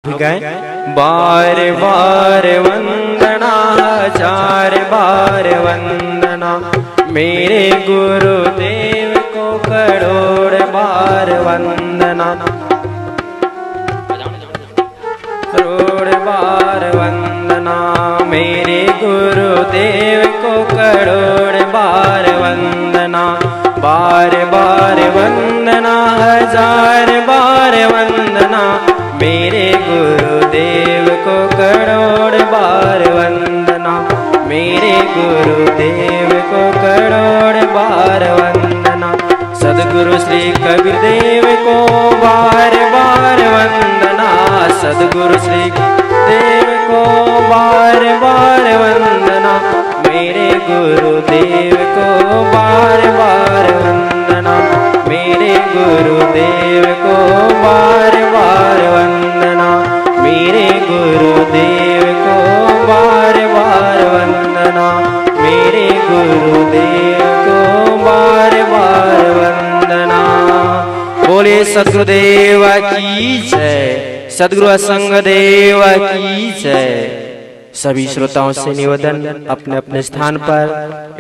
बार बार वंदना, हजार बार वंदना, मेरे गुरुदेव को करोड़ बार वंदना, करोड़ बार वंदना, मेरे गुरुदेव को करोड़ बार वंदना, बार बार वंदना, हजार बार वंदना, मेरे गुरुदेव को करोड़ बार वंदना, मेरे गुरुदेव को करोड़ बार वंदना, सद्गुरु श्री कबीर देव को बार बार वंदना, सद्गुरु श्री देव को बार बार वंदना, मेरे गुरुदेव को बार बार वंदना, मेरे गुरुदेव को बार बार वंदना, मेरे गुरुदेव को बार बार वंदना, मेरे गुरुदेव को बार बार वंदना। बोले सद्गुरुदेव की जय, सद्गुरु असंग देव की जय। सभी श्रोताओं से निवेदन, अपने अपने स्थान पर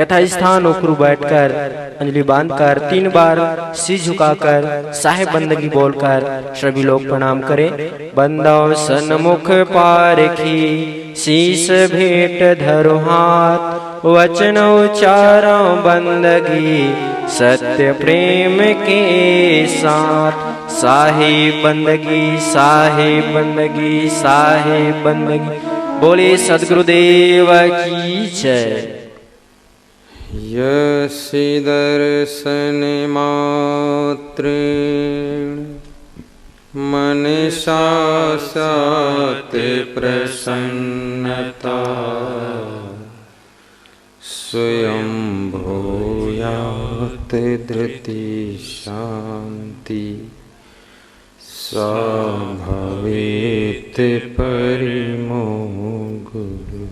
यथा स्थान उखरू बैठकर अंजलि बांधकर 3 बार सिर झुकाकर साहेब बंदगी बोलकर सभी लोग प्रणाम करें। बंदो सन्मुख पारखी, शीश भेंट धरो हाथ, वचन उचारो बंदगी, सत्य प्रेम के साथ, साहेब बंदगी, साहेब बंदगी, साहेब बंदगी। बोले सद्गुरुदेव की जय। यस्य दर्शन मात्रेण मनसा सात प्रसन्नता, स्वयं भूयात् धृति शांति, सा भवेत् परिमो गुरु,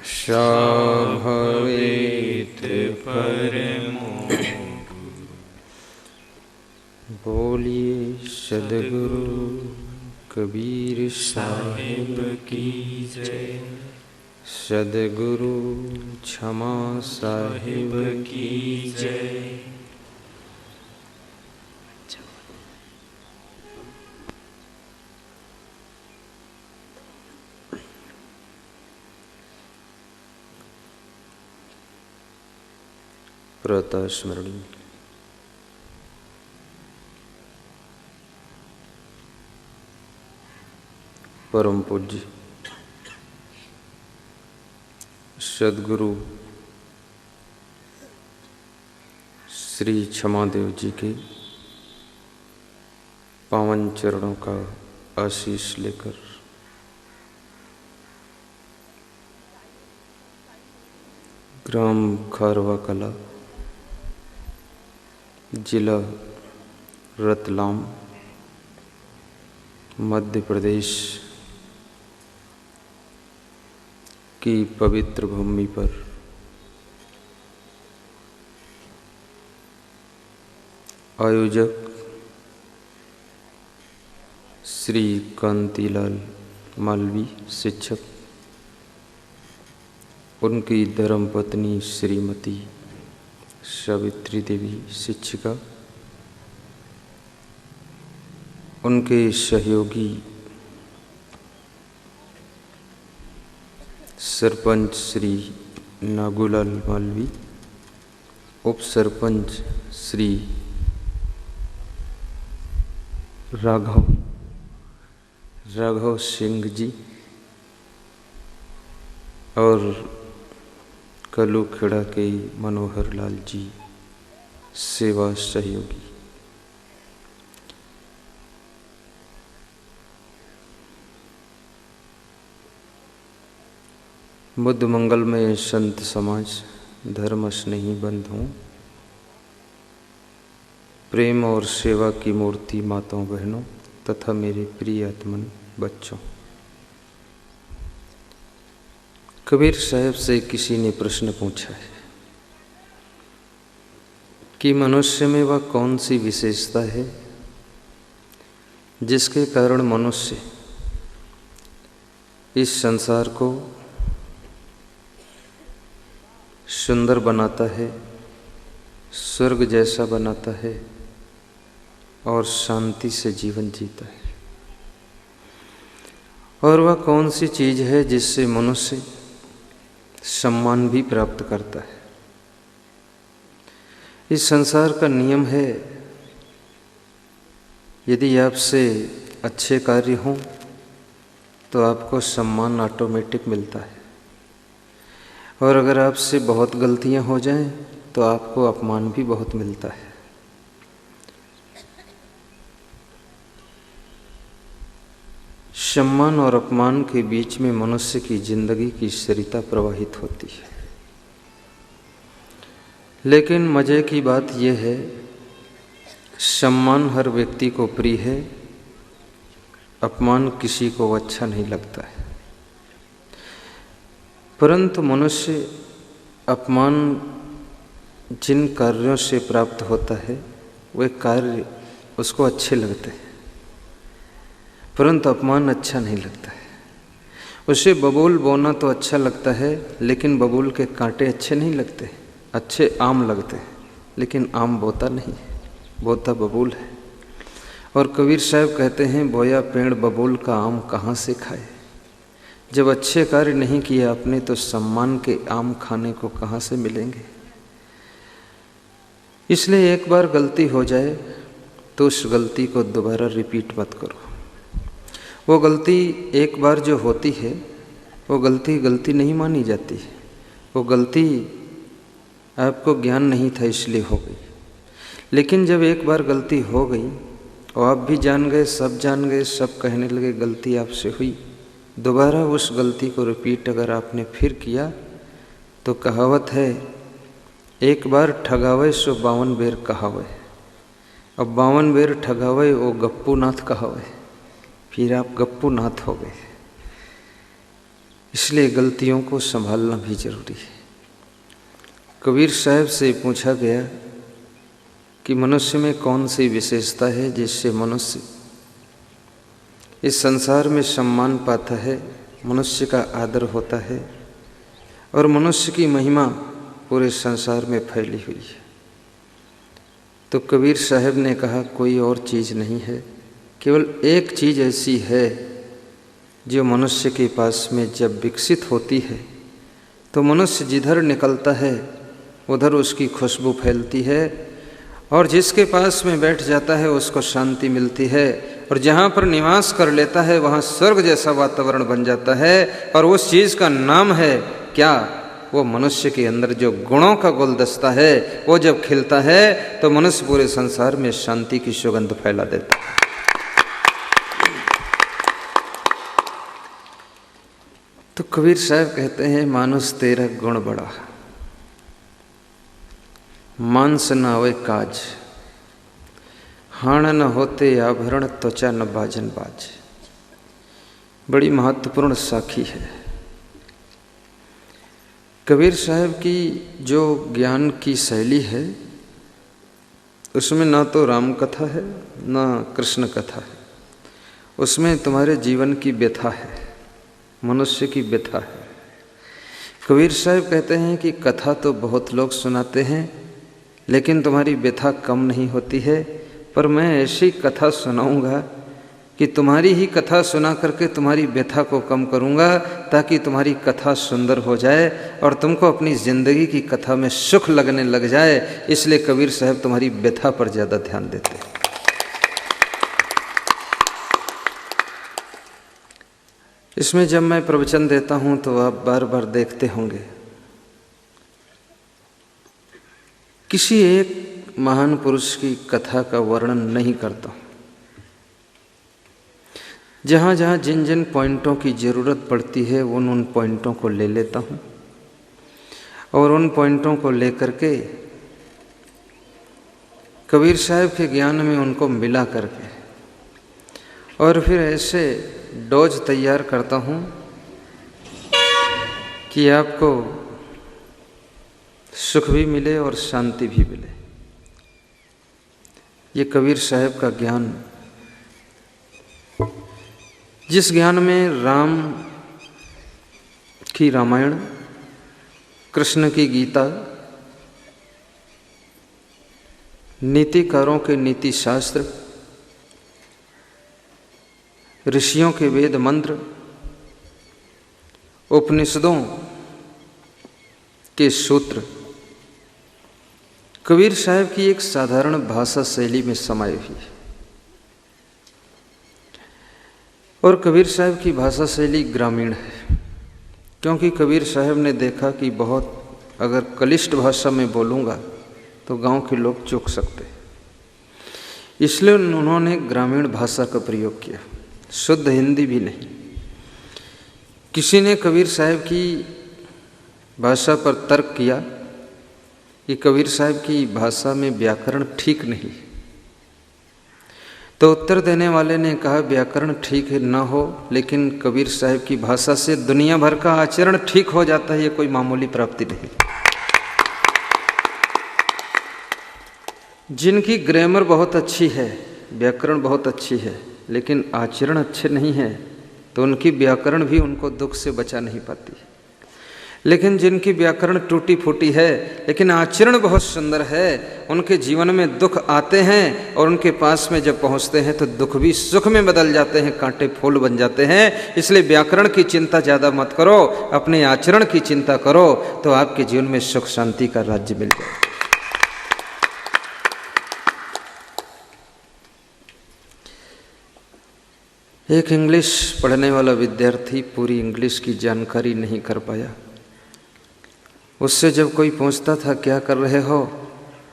सा भवेत् परमो गुरु। बोलिए सद्गुरु कबीर साहिब की जय, सद्गुरु क्षमा साहिब की जय। प्रातः स्मरणी। परम पूज्य सद्गुरु श्री क्षमादेव जी के पावन चरणों का आशीष लेकर ग्राम खारवा कला, जिला रतलाम, मध्य प्रदेश की पवित्र भूमि पर आयोजक श्री कांतिलाल मालवी शिक्षक, उनकी धर्मपत्नी श्रीमती सावित्री देवी शिक्षिका, उनके सहयोगी सरपंच श्री नागूलाल मालवी, उप सरपंच श्री राघव सिंह जी और कलूखेड़ा के मनोहर लाल जी सेवा सहयोगी, बुद्ध मंगल में संत समाज, धर्म स्नेही बंधुओं, प्रेम और सेवा की मूर्ति माताओं बहनों तथा मेरे प्रिय आत्मन बच्चों। कबीर साहब से किसी ने प्रश्न पूछा है कि मनुष्य में वह कौन सी विशेषता है जिसके कारण मनुष्य इस संसार को सुंदर बनाता है, स्वर्ग जैसा बनाता है और शांति से जीवन जीता है। और वह कौन सी चीज़ है जिससे मनुष्य सम्मान भी प्राप्त करता है? इस संसार का नियम है, यदि आपसे अच्छे कार्य हों तो आपको सम्मान ऑटोमेटिक मिलता है, और अगर आपसे बहुत गलतियां हो जाएं तो आपको अपमान भी बहुत मिलता है। सम्मान और अपमान के बीच में मनुष्य की जिंदगी की सरिता प्रवाहित होती है। लेकिन मज़े की बात यह है, सम्मान हर व्यक्ति को प्रिय है, अपमान किसी को अच्छा नहीं लगता है। परंतु मनुष्य अपमान जिन कार्यों से प्राप्त होता है वे कार्य उसको अच्छे लगते हैं, परंतु अपमान अच्छा नहीं लगता है। उसे बबूल बोना तो अच्छा लगता है, लेकिन बबूल के कांटे अच्छे नहीं लगते। अच्छे आम लगते हैं, लेकिन आम बोता नहीं है, बोता बबूल है। और कबीर साहब कहते हैं, बोया पेड़ बबूल का आम कहाँ से खाए। जब अच्छे कार्य नहीं किए आपने तो सम्मान के आम खाने को कहाँ से मिलेंगे। इसलिए एक बार गलती हो जाए तो उस गलती को दोबारा रिपीट मत करो। वो गलती एक बार जो होती है वो गलती गलती नहीं मानी जाती है। वो गलती आपको ज्ञान नहीं था इसलिए हो गई। लेकिन जब एक बार गलती हो गई और आप भी जान गए, सब जान गए, सब कहने लगे गलती आपसे हुई, दोबारा उस गलती को रिपीट अगर आपने फिर किया तो कहावत है, एक बार ठगावे सो 52 बेर कहावे। अब 52 बेर ठगावे वो गप्पू नाथ कहावे, फिर आप गप्पू नाथ हो गए। इसलिए गलतियों को संभालना भी जरूरी है। कबीर साहब से पूछा गया कि मनुष्य में कौन सी विशेषता है जिससे मनुष्य इस संसार में सम्मान पाता है, मनुष्य का आदर होता है और मनुष्य की महिमा पूरे संसार में फैली हुई है। तो कबीर साहब ने कहा, कोई और चीज़ नहीं है, केवल एक चीज़ ऐसी है जो मनुष्य के पास में जब विकसित होती है तो मनुष्य जिधर निकलता है उधर उसकी खुशबू फैलती है, और जिसके पास में बैठ जाता है उसको शांति मिलती है, और जहाँ पर निवास कर लेता है वहाँ स्वर्ग जैसा वातावरण बन जाता है। और उस चीज़ का नाम है क्या? वो मनुष्य के अंदर जो गुणों का गुलदस्ता है वो जब खिलता है तो मनुष्य पूरे संसार में शांति की सुगंध फैला देता है। तो कबीर साहब कहते हैं, मानुष तेरा गुण बड़ा, मांस न आवे काज, हाण न होते आभरण, त्वचा न बाजन बाज। बड़ी महत्वपूर्ण साखी है। कबीर साहब की जो ज्ञान की शैली है उसमें ना तो राम कथा है ना कृष्ण कथा है, उसमें तुम्हारे जीवन की व्यथा है, मनुष्य की व्यथा है। कबीर साहब कहते हैं कि कथा तो बहुत लोग सुनाते हैं लेकिन तुम्हारी व्यथा कम नहीं होती है, पर मैं ऐसी कथा सुनाऊंगा कि तुम्हारी ही कथा सुना करके तुम्हारी व्यथा को कम करूंगा, ताकि तुम्हारी कथा सुंदर हो जाए और तुमको अपनी ज़िंदगी की कथा में सुख लगने लग जाए। इसलिए कबीर साहब तुम्हारी व्यथा पर ज़्यादा ध्यान देते हैं। इसमें जब मैं प्रवचन देता हूं तो आप बार बार देखते होंगे, किसी एक महान पुरुष की कथा का वर्णन नहीं करता। जहाँ जहाँ जिन जिन पॉइंटों की ज़रूरत पड़ती है उन पॉइंटों को ले लेता हूँ और उन पॉइंटों को लेकर के कबीर साहब के ज्ञान में उनको मिला करके और फिर ऐसे डोज तैयार करता हूँ कि आपको सुख भी मिले और शांति भी मिले। ये कबीर साहब का ज्ञान जिस ज्ञान में राम की रामायण, कृष्ण की गीता, नीतिकारों के नीति शास्त्र, ऋषियों के वेद मंत्र, उपनिषदों के सूत्र कबीर साहब की एक साधारण भाषा शैली में समाये हुई है। और कबीर साहब की भाषा शैली ग्रामीण है, क्योंकि कबीर साहब ने देखा कि बहुत अगर क्लिष्ट भाषा में बोलूँगा तो गांव के लोग चूक सकते, इसलिए उन्होंने ग्रामीण भाषा का प्रयोग किया, शुद्ध हिंदी भी नहीं। किसी ने कबीर साहब की भाषा पर तर्क किया कि कबीर साहब की भाषा में व्याकरण ठीक नहीं, तो उत्तर देने वाले ने कहा व्याकरण ठीक है ना हो, लेकिन कबीर साहब की भाषा से दुनिया भर का आचरण ठीक हो जाता है, ये कोई मामूली प्राप्ति नहीं। जिनकी ग्रामर बहुत अच्छी है, व्याकरण बहुत अच्छी है, लेकिन आचरण अच्छे नहीं है, तो उनकी व्याकरण भी उनको दुख से बचा नहीं पाती। लेकिन जिनकी व्याकरण टूटी फूटी है लेकिन आचरण बहुत सुंदर है, उनके जीवन में दुख आते हैं और उनके पास में जब पहुंचते हैं तो दुख भी सुख में बदल जाते हैं, कांटे फूल बन जाते हैं। इसलिए व्याकरण की चिंता ज़्यादा मत करो, अपने आचरण की चिंता करो, तो आपके जीवन में सुख शांति का राज्य मिल जाए। एक इंग्लिश पढ़ने वाला विद्यार्थी पूरी इंग्लिश की जानकारी नहीं कर पाया। उससे जब कोई पूछता था क्या कर रहे हो,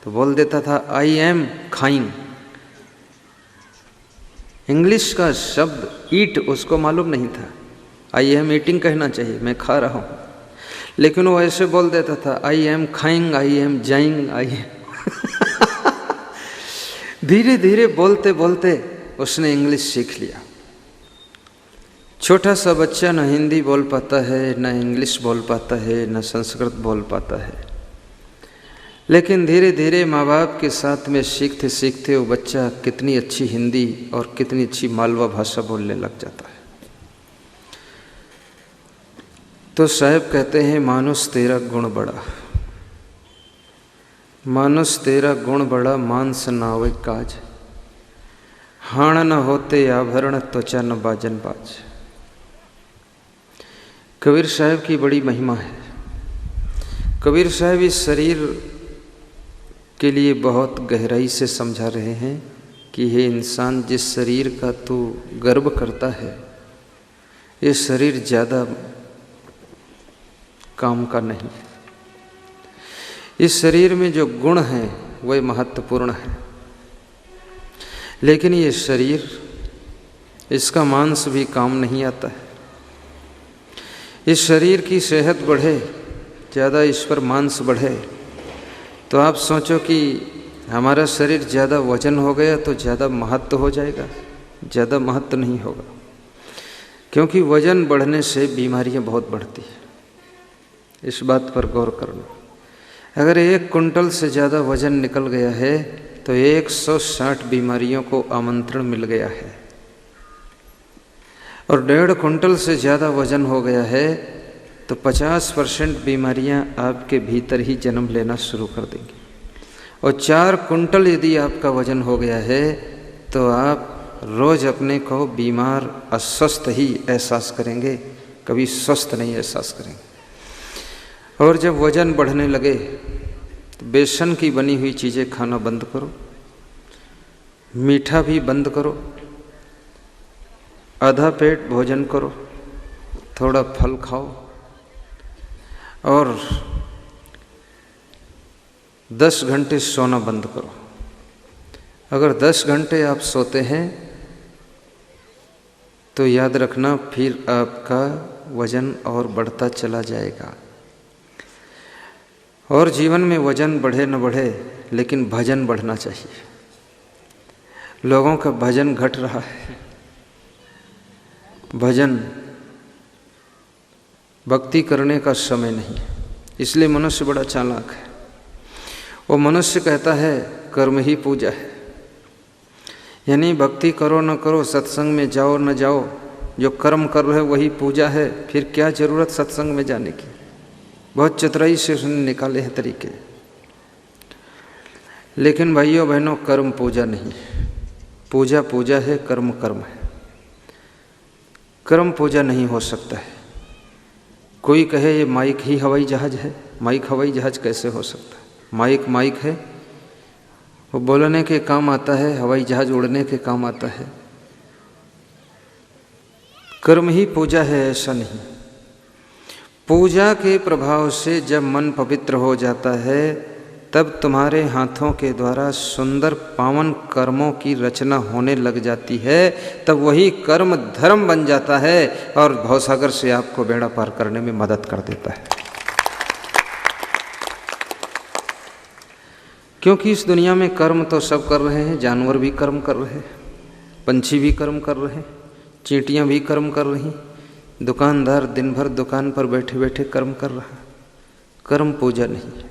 तो बोल देता था आई एम खाइंग। इंग्लिश का शब्द ईट उसको मालूम नहीं था, आई एम ईटिंग कहना चाहिए, मैं खा रहा हूँ, लेकिन वो ऐसे बोल देता था आई एम खाइंग, आई एम जाइंग, आई धीरे धीरे बोलते बोलते उसने इंग्लिश सीख लिया। छोटा सा बच्चा न हिंदी बोल पाता है, न इंग्लिश बोल पाता है, न संस्कृत बोल पाता है, लेकिन धीरे धीरे माँ बाप के साथ में सीखते सीखते वो बच्चा कितनी अच्छी हिंदी और कितनी अच्छी मालवा भाषा बोलने लग जाता है। तो साहब कहते हैं मानुष तेरा गुण बड़ा, मानुष तेरा गुण बड़ा, मांस नावे काज, हाण न होते आभरण त्वचा न बाजन बाज। कबीर साहब की बड़ी महिमा है। कबीर साहब इस शरीर के लिए बहुत गहराई से समझा रहे हैं कि हे इंसान, जिस शरीर का तू गर्व करता है, ये शरीर ज़्यादा काम का नहीं। इस शरीर में जो गुण हैं वह महत्वपूर्ण है, लेकिन ये शरीर, इसका मांस भी काम नहीं आता है। इस शरीर की सेहत बढ़े, ज़्यादा इस पर मांस बढ़े, तो आप सोचो कि हमारा शरीर ज़्यादा वजन हो गया तो ज़्यादा महत्व हो जाएगा, ज़्यादा महत्व नहीं होगा, क्योंकि वजन बढ़ने से बीमारियां बहुत बढ़ती हैं। इस बात पर गौर करना। अगर 1 कुंटल से ज़्यादा वजन निकल गया है तो 160 बीमारियों को आमंत्रण मिल गया है, और 1.5 कुंटल से ज़्यादा वजन हो गया है तो 50% बीमारियां आपके भीतर ही जन्म लेना शुरू कर देंगी। और 4 कुंटल यदि आपका वजन हो गया है तो आप रोज़ अपने को बीमार, अस्वस्थ ही एहसास करेंगे, कभी स्वस्थ नहीं एहसास करेंगे। और जब वजन बढ़ने लगे तो बेसन की बनी हुई चीज़ें खाना बंद करो, मीठा भी बंद करो, आधा पेट भोजन करो, थोड़ा फल खाओ, और 10 घंटे सोना बंद करो। अगर 10 घंटे आप सोते हैं तो याद रखना फिर आपका वजन और बढ़ता चला जाएगा। और जीवन में वजन बढ़े न बढ़े, लेकिन भजन बढ़ना चाहिए। लोगों का भजन घट रहा है। भजन, भक्ति करने का समय नहीं, इसलिए मनुष्य बड़ा चालाक है। वो मनुष्य कहता है कर्म ही पूजा है, यानी भक्ति करो न करो, सत्संग में जाओ न जाओ, जो कर्म कर रहे वही पूजा है, फिर क्या जरूरत सत्संग में जाने की। बहुत चतुराई से उसने निकाले हैं तरीके। लेकिन भाइयों बहनों, कर्म पूजा नहीं है। पूजा पूजा है, कर्म कर्म है। कर्म पूजा नहीं हो सकता है। कोई कहे ये माइक ही हवाई जहाज है, माइक हवाई जहाज कैसे हो सकता है? माइक माइक है, वो बोलने के काम आता है, हवाई जहाज उड़ने के काम आता है। कर्म ही पूजा है ऐसा नहीं। पूजा के प्रभाव से जब मन पवित्र हो जाता है तब तुम्हारे हाथों के द्वारा सुंदर पावन कर्मों की रचना होने लग जाती है। तब वही कर्म धर्म बन जाता है और भवसागर से आपको बेड़ा पार करने में मदद कर देता है। क्योंकि इस दुनिया में कर्म तो सब कर रहे हैं, जानवर भी कर्म कर रहे हैं, पंछी भी कर्म कर रहे हैं, चींटियां भी कर्म कर रही, दुकानदार दिन भर दुकान पर बैठे बैठे कर्म कर रहा। कर्म पूजा नहीं है।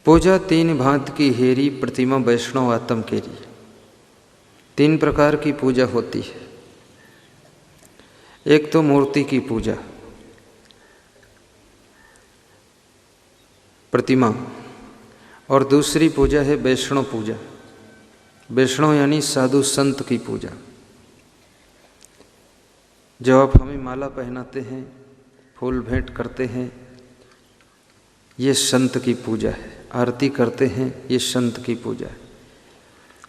पूजा तीन भांत की हेरी प्रतिमा वैष्णव आत्म केरी, तीन प्रकार की पूजा होती है। एक तो मूर्ति की पूजा, प्रतिमा, और दूसरी पूजा है वैष्णव पूजा। वैष्णव यानी साधु संत की पूजा। जब आप हमें माला पहनाते हैं, फूल भेंट करते हैं, ये संत की पूजा है। आरती करते हैं, ये संत की पूजा है।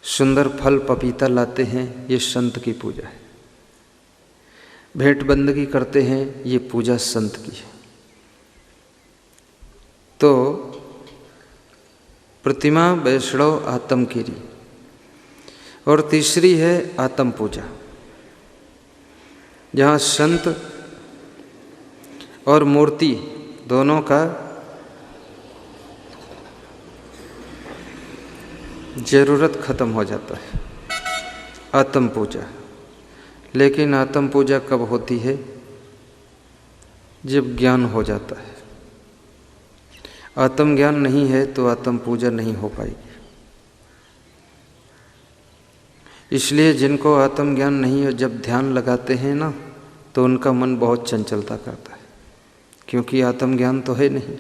सुंदर फल पपीता लाते हैं, ये संत की पूजा है। भेंट बंदगी करते हैं, ये पूजा संत की है। तो प्रतिमा, वैष्णव, आत्म केरी, और तीसरी है आत्म पूजा, जहाँ संत और मूर्ति दोनों का जरूरत खत्म हो जाता है। आत्म पूजा। लेकिन आत्म पूजा कब होती है? जब ज्ञान हो जाता है। आत्म ज्ञान नहीं है तो आत्म पूजा नहीं हो पाएगी। इसलिए जिनको आत्म ज्ञान नहीं है, जब ध्यान लगाते हैं ना, तो उनका मन बहुत चंचलता करता है, क्योंकि आत्म ज्ञान तो है नहीं।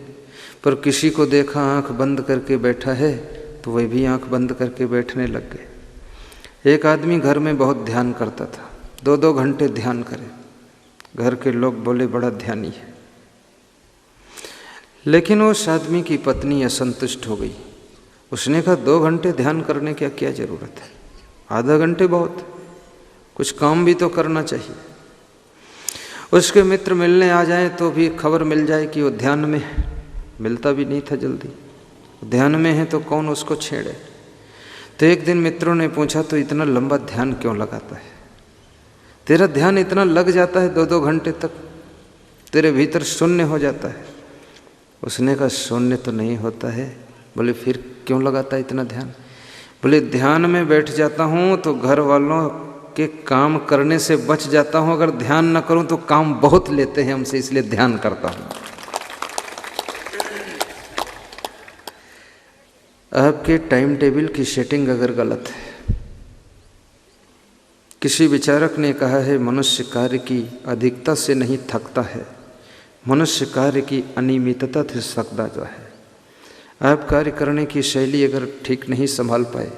पर किसी को देखा आंख बंद करके बैठा है तो वह भी आंख बंद करके बैठने लग गए। एक आदमी घर में बहुत ध्यान करता था, 2-2 घंटे ध्यान करे। घर के लोग बोले बड़ा ध्यानी है। लेकिन उस आदमी की पत्नी असंतुष्ट हो गई। उसने कहा 2 घंटे ध्यान करने की क्या जरूरत है, आधा घंटे बहुत, कुछ काम भी तो करना चाहिए। उसके मित्र मिलने आ जाए तो भी खबर मिल जाए कि वो ध्यान में है। मिलता भी नहीं था जल्दी, ध्यान में है तो कौन उसको छेड़े। तो एक दिन मित्रों ने पूछा, तो इतना लंबा ध्यान क्यों लगाता है? तेरा ध्यान इतना लग जाता है 2-2 घंटे तक, तेरे भीतर शून्य हो जाता है। उसने कहा शून्य तो नहीं होता है। बोले फिर क्यों लगाता है इतना ध्यान? बोले ध्यान में बैठ जाता हूँ तो घर वालों के काम करने से बच जाता हूँ। अगर ध्यान न करूँ तो काम बहुत लेते हैं हमसे, इसलिए ध्यान करता हूँ। आपके टाइम टेबल की सेटिंग अगर गलत है। किसी विचारक ने कहा है, मनुष्य कार्य की अधिकता से नहीं थकता है, मनुष्य कार्य की अनियमितता से थकता जो है। आप कार्य करने की शैली अगर ठीक नहीं संभाल पाए,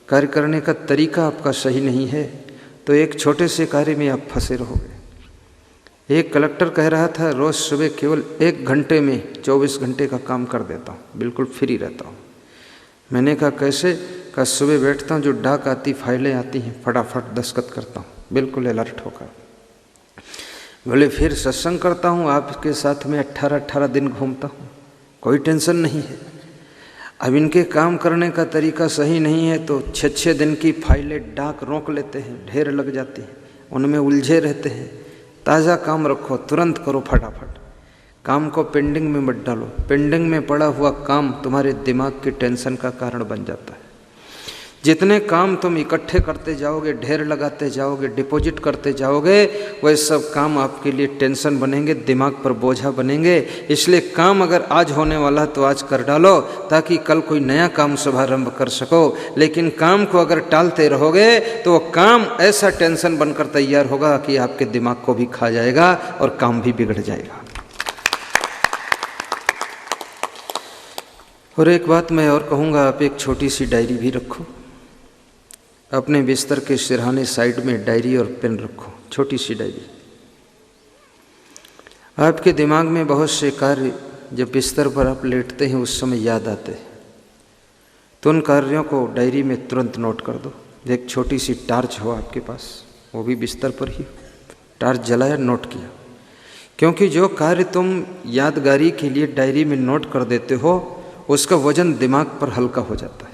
कार्य करने का तरीका आपका सही नहीं है, तो एक छोटे से कार्य में आप फंसे रहोगे। एक कलेक्टर कह रहा था, रोज़ सुबह केवल 1 घंटे में 24 घंटे का काम कर देता हूँ, बिल्कुल फ्री रहता हूँ। मैंने कहा कैसे? कहा सुबह बैठता हूँ, जो डाक आती, फाइलें आती हैं, फटाफट दस्तखत करता हूँ, बिल्कुल अलर्ट होकर। बोले फिर सत्संग करता हूँ, आपके साथ में 18-18 दिन घूमता हूँ, कोई टेंशन नहीं है। अब इनके काम करने का तरीका सही नहीं है तो 6-6 दिन की फाइलें डाक रोक लेते हैं, ढेर लग जाती हैं, उनमें उलझे रहते हैं। ताज़ा काम रखो, तुरंत करो फटाफट, काम को पेंडिंग में मत डालो। पेंडिंग में पड़ा हुआ काम तुम्हारे दिमाग की टेंशन का कारण बन जाता है। जितने काम तुम इकट्ठे करते जाओगे, ढेर लगाते जाओगे, डिपॉजिट करते जाओगे, वह सब काम आपके लिए टेंशन बनेंगे, दिमाग पर बोझा बनेंगे। इसलिए काम अगर आज होने वाला तो आज कर डालो, ताकि कल कोई नया काम शुभारंभ कर सको। लेकिन काम को अगर टालते रहोगे तो वो काम ऐसा टेंशन बनकर तैयार होगा कि आपके दिमाग को भी खा जाएगा और काम भी बिगड़ जाएगा। और एक बात मैं और कहूँगा, आप एक छोटी सी डायरी भी रखो, अपने बिस्तर के सिरहाने साइड में डायरी और पेन रखो, छोटी सी डायरी। आपके दिमाग में बहुत से कार्य जब बिस्तर पर आप लेटते हैं उस समय याद आते हैं, तो उन कार्यों को डायरी में तुरंत नोट कर दो। एक छोटी सी टार्च हो आपके पास, वो भी बिस्तर पर ही, टार्च जलाया, नोट किया। क्योंकि जो कार्य तुम यादगारी के लिए डायरी में नोट कर देते हो उसका वजन दिमाग पर हल्का हो जाता है।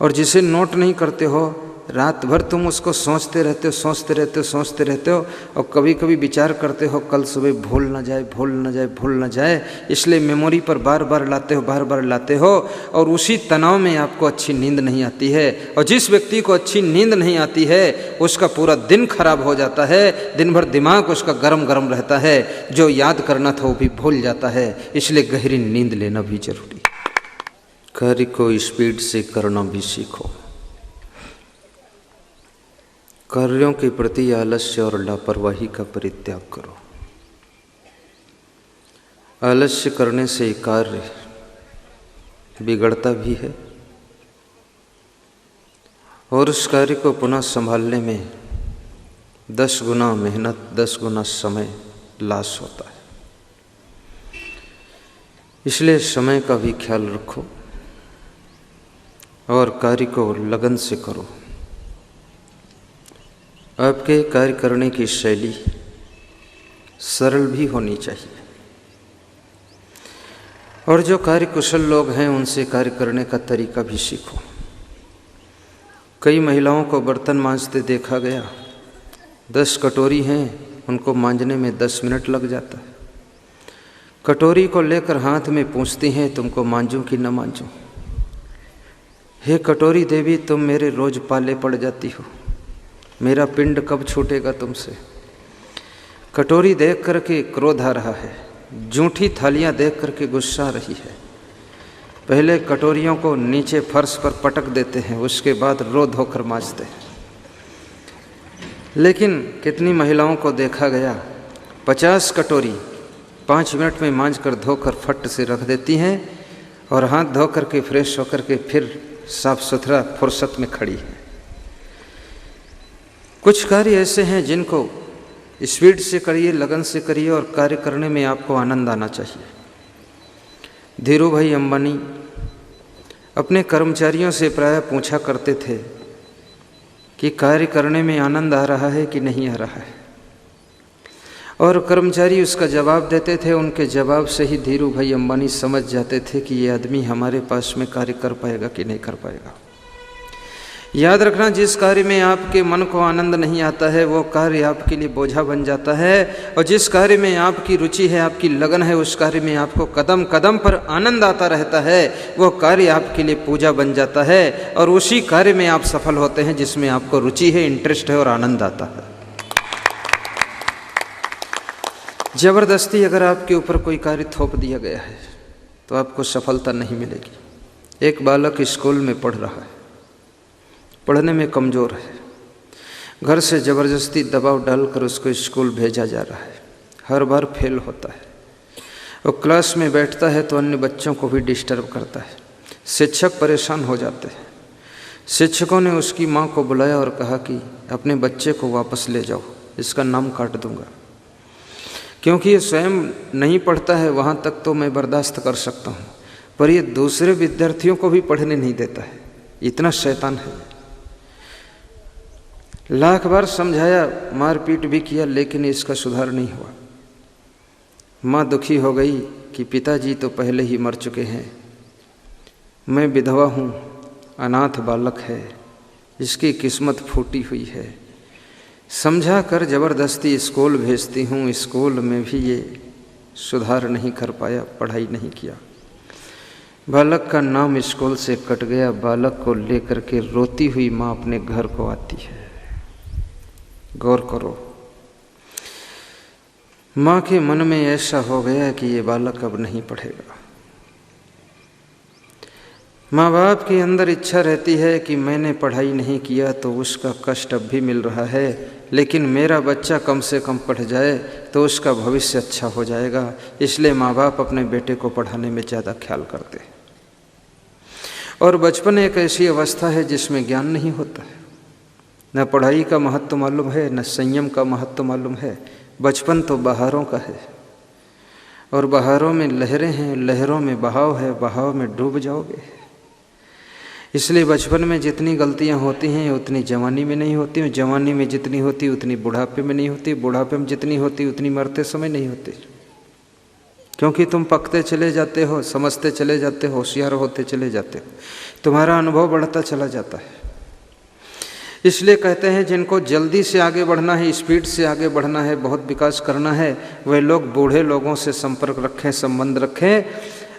और जिसे नोट नहीं करते हो, रात भर तुम उसको सोचते रहते हो और कभी कभी विचार करते हो कल सुबह भूल ना जाए। इसलिए मेमोरी पर बार बार लाते हो और उसी तनाव में आपको अच्छी नींद नहीं आती है। और जिस व्यक्ति को अच्छी नींद नहीं आती है उसका पूरा दिन खराब हो जाता है, दिन भर दिमाग उसका गरम रहता है, जो याद करना था वो भी भूल जाता है। इसलिए गहरी नींद लेना भी जरूरी। कार्य को स्पीड से करना भी सीखो। कार्यों के प्रति आलस्य और लापरवाही का परित्याग करो। आलस्य करने से कार्य बिगड़ता भी है और उस कार्य को पुनः संभालने में 10 गुना मेहनत, 10 गुना समय लॉस होता है। इसलिए समय का भी ख्याल रखो और कार्य को लगन से करो। आपके कार्य करने की शैली सरल भी होनी चाहिए और जो कार्य कुशल लोग हैं उनसे कार्य करने का तरीका भी सीखो। कई महिलाओं को बर्तन मांजते देखा गया, 10 कटोरी हैं, उनको मांजने में 10 मिनट लग जाता है। कटोरी को लेकर हाथ में पूछती हैं, तुमको मांजूं कि न मांजूं? हे कटोरी देवी, तुम मेरे रोज पाले पड़ जाती हो, मेरा पिंड कब छूटेगा तुमसे? कटोरी देख करके क्रोध आ रहा है, जूठी थालियां देख करके गुस्सा आ रही है। पहले कटोरियों को नीचे फर्श पर पटक देते हैं, उसके बाद रो धोकर मांजते हैं। लेकिन कितनी महिलाओं को देखा गया, 50 कटोरी 5 मिनट में मांज कर धोकर फट से रख देती हैं और हाथ धो करके फ्रेश होकर के फिर साफ सुथरा फुर्सत में खड़ी है। कुछ कार्य ऐसे हैं जिनको स्पीड से करिए, लगन से करिए और कार्य करने में आपको आनंद आना चाहिए। धीरू भाई अंबानी अपने कर्मचारियों से प्रायः पूछा करते थे कि कार्य करने में आनंद आ रहा है कि नहीं आ रहा है, और कर्मचारी उसका जवाब देते थे। उनके जवाब से ही धीरू भाई अंबानी समझ जाते थे कि ये आदमी हमारे पास में कार्य कर पाएगा कि नहीं कर पाएगा। याद रखना, जिस कार्य में आपके मन को आनंद नहीं आता है वो कार्य आपके लिए बोझा बन जाता है, और जिस कार्य में आपकी रुचि है, आपकी लगन है, उस कार्य में आपको कदम कदम पर आनंद आता रहता है, वो कार्य आपके लिए पूजा बन जाता है। और उसी कार्य में आप सफल होते हैं जिसमें आपको रुचि है, इंटरेस्ट है और आनंद आता है। जबरदस्ती अगर आपके ऊपर कोई कार्य थोप दिया गया है तो आपको सफलता नहीं मिलेगी। एक बालक स्कूल में पढ़ रहा है, पढ़ने में कमज़ोर है, घर से ज़बरदस्ती दबाव डालकर उसको स्कूल भेजा जा रहा है, हर बार फेल होता है और क्लास में बैठता है तो अन्य बच्चों को भी डिस्टर्ब करता है। शिक्षक परेशान हो जाते हैं। शिक्षकों ने उसकी माँ को बुलाया और कहा कि अपने बच्चे को वापस ले जाओ, इसका नाम काट दूंगा, क्योंकि ये स्वयं नहीं पढ़ता है वहाँ तक तो मैं बर्दाश्त कर सकता हूँ, पर ये दूसरे विद्यार्थियों को भी पढ़ने नहीं देता है, इतना शैतान है। लाख बार समझाया, मारपीट भी किया, लेकिन इसका सुधार नहीं हुआ। माँ दुखी हो गई कि पिताजी तो पहले ही मर चुके हैं, मैं विधवा हूँ, अनाथ बालक है, इसकी किस्मत फूटी हुई है। समझा कर ज़बरदस्ती स्कूल भेजती हूँ, स्कूल में भी ये सुधार नहीं कर पाया, पढ़ाई नहीं किया। बालक का नाम स्कूल से कट गया। बालक को लेकर के रोती हुई माँ अपने घर को आती है। गौर करो, माँ के मन में ऐसा हो गया कि ये बालक अब नहीं पढ़ेगा। माँ बाप के अंदर इच्छा रहती है कि मैंने पढ़ाई नहीं किया तो उसका कष्ट अब भी मिल रहा है, लेकिन मेरा बच्चा कम से कम पढ़ जाए तो उसका भविष्य अच्छा हो जाएगा। इसलिए माँ बाप अपने बेटे को पढ़ाने में ज़्यादा ख्याल करते हैं। और बचपन एक ऐसी अवस्था है जिसमें ज्ञान नहीं होता है, न पढ़ाई का महत्व मालूम है, न संयम का महत्व मालूम है। बचपन तो बहारों का है, और बहारों में लहरें हैं, लहरों में बहाव है, बहाव में डूब जाओगे। इसलिए बचपन में जितनी गलतियां होती हैं उतनी जवानी में नहीं होती, जवानी में जितनी होती उतनी बुढ़ापे में नहीं होती, बुढ़ापे में जितनी होती उतनी मरते समय नहीं होती। क्योंकि तुम पकते चले जाते हो, समझते चले जाते हो, होशियार होते चले जाते हो, तुम्हारा अनुभव बढ़ता चला जाता है। इसलिए कहते हैं जिनको जल्दी से आगे बढ़ना है, स्पीड से आगे बढ़ना है, बहुत विकास करना है, वे लोग बूढ़े लोगों से संपर्क रखें, संबंध रखें।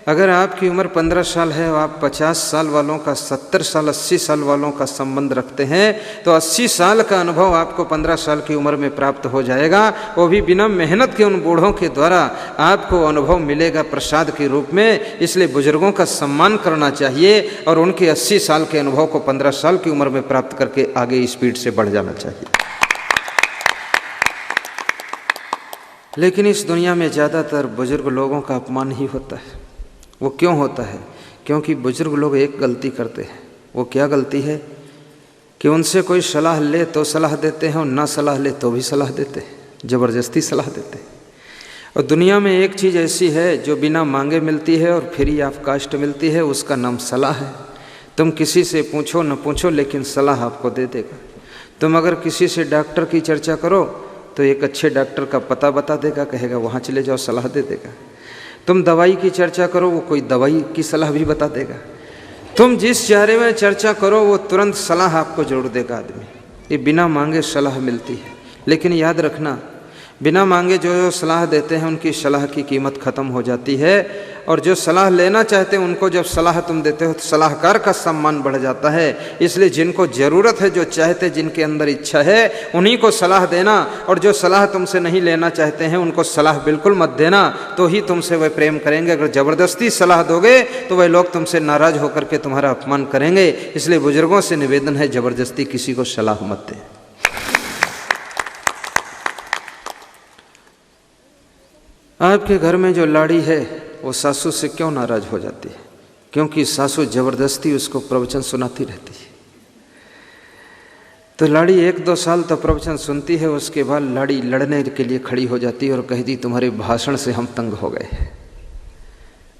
अगर आपकी उम्र 15 साल है और आप 50 साल वालों का, 70 साल 80 साल वालों का संबंध रखते हैं तो 80 साल का अनुभव आपको 15 साल की उम्र में प्राप्त हो जाएगा। वो भी बिना मेहनत के उन बूढ़ों के द्वारा आपको अनुभव मिलेगा प्रसाद के रूप में। इसलिए बुजुर्गों का सम्मान करना चाहिए और उनके 80 साल के अनुभव को 15 साल की उम्र में प्राप्त करके आगे स्पीड से बढ़ जाना चाहिए। लेकिन इस दुनिया में ज़्यादातर बुजुर्ग लोगों का अपमान ही होता है। वो क्यों होता है? क्योंकि बुजुर्ग लोग एक गलती करते हैं। वो क्या गलती है कि उनसे कोई सलाह ले तो सलाह देते हैं और ना सलाह ले तो भी सलाह देते हैं, ज़बरदस्ती सलाह देते हैं। और दुनिया में एक चीज़ ऐसी है जो बिना मांगे मिलती है और फ्री ऑफ कास्ट मिलती है, उसका नाम सलाह है। तुम किसी से पूछो न पूछो लेकिन सलाह आपको दे देगा। तुम अगर किसी से डॉक्टर की चर्चा करो तो एक अच्छे डॉक्टर का पता बता देगा, कहेगा वहाँ चले जाओ, सलाह दे देगा। तुम दवाई की चर्चा करो, वो कोई दवाई की सलाह भी बता देगा। तुम जिस चारे में चर्चा करो वो तुरंत सलाह आपको जरूर देगा आदमी। ये बिना मांगे सलाह मिलती है। लेकिन याद रखना, बिना मांगे जो सलाह देते हैं उनकी सलाह की कीमत ख़त्म हो जाती है, और जो सलाह लेना चाहते हैं उनको जब सलाह तुम देते हो तो सलाहकार का सम्मान बढ़ जाता है। इसलिए जिनको ज़रूरत है, जो चाहते, जिनके अंदर इच्छा है, उन्हीं को सलाह देना। और जो सलाह तुमसे नहीं लेना चाहते हैं उनको सलाह बिल्कुल मत देना, तो ही तुमसे वह प्रेम करेंगे। अगर ज़बरदस्ती सलाह दोगे तो वह लोग तुमसे नाराज़ होकर के तुम्हारा अपमान करेंगे। इसलिए बुजुर्गों से निवेदन है, ज़बरदस्ती किसी को सलाह मत दें। आपके घर में जो लाड़ी है वो सासू से क्यों नाराज हो जाती है? क्योंकि सासू जबरदस्ती उसको प्रवचन सुनाती रहती है। तो लाड़ी 1-2 साल तो प्रवचन सुनती है, उसके बाद लाड़ी लड़ने के लिए खड़ी हो जाती है और कहती तुम्हारे भाषण से हम तंग हो गए।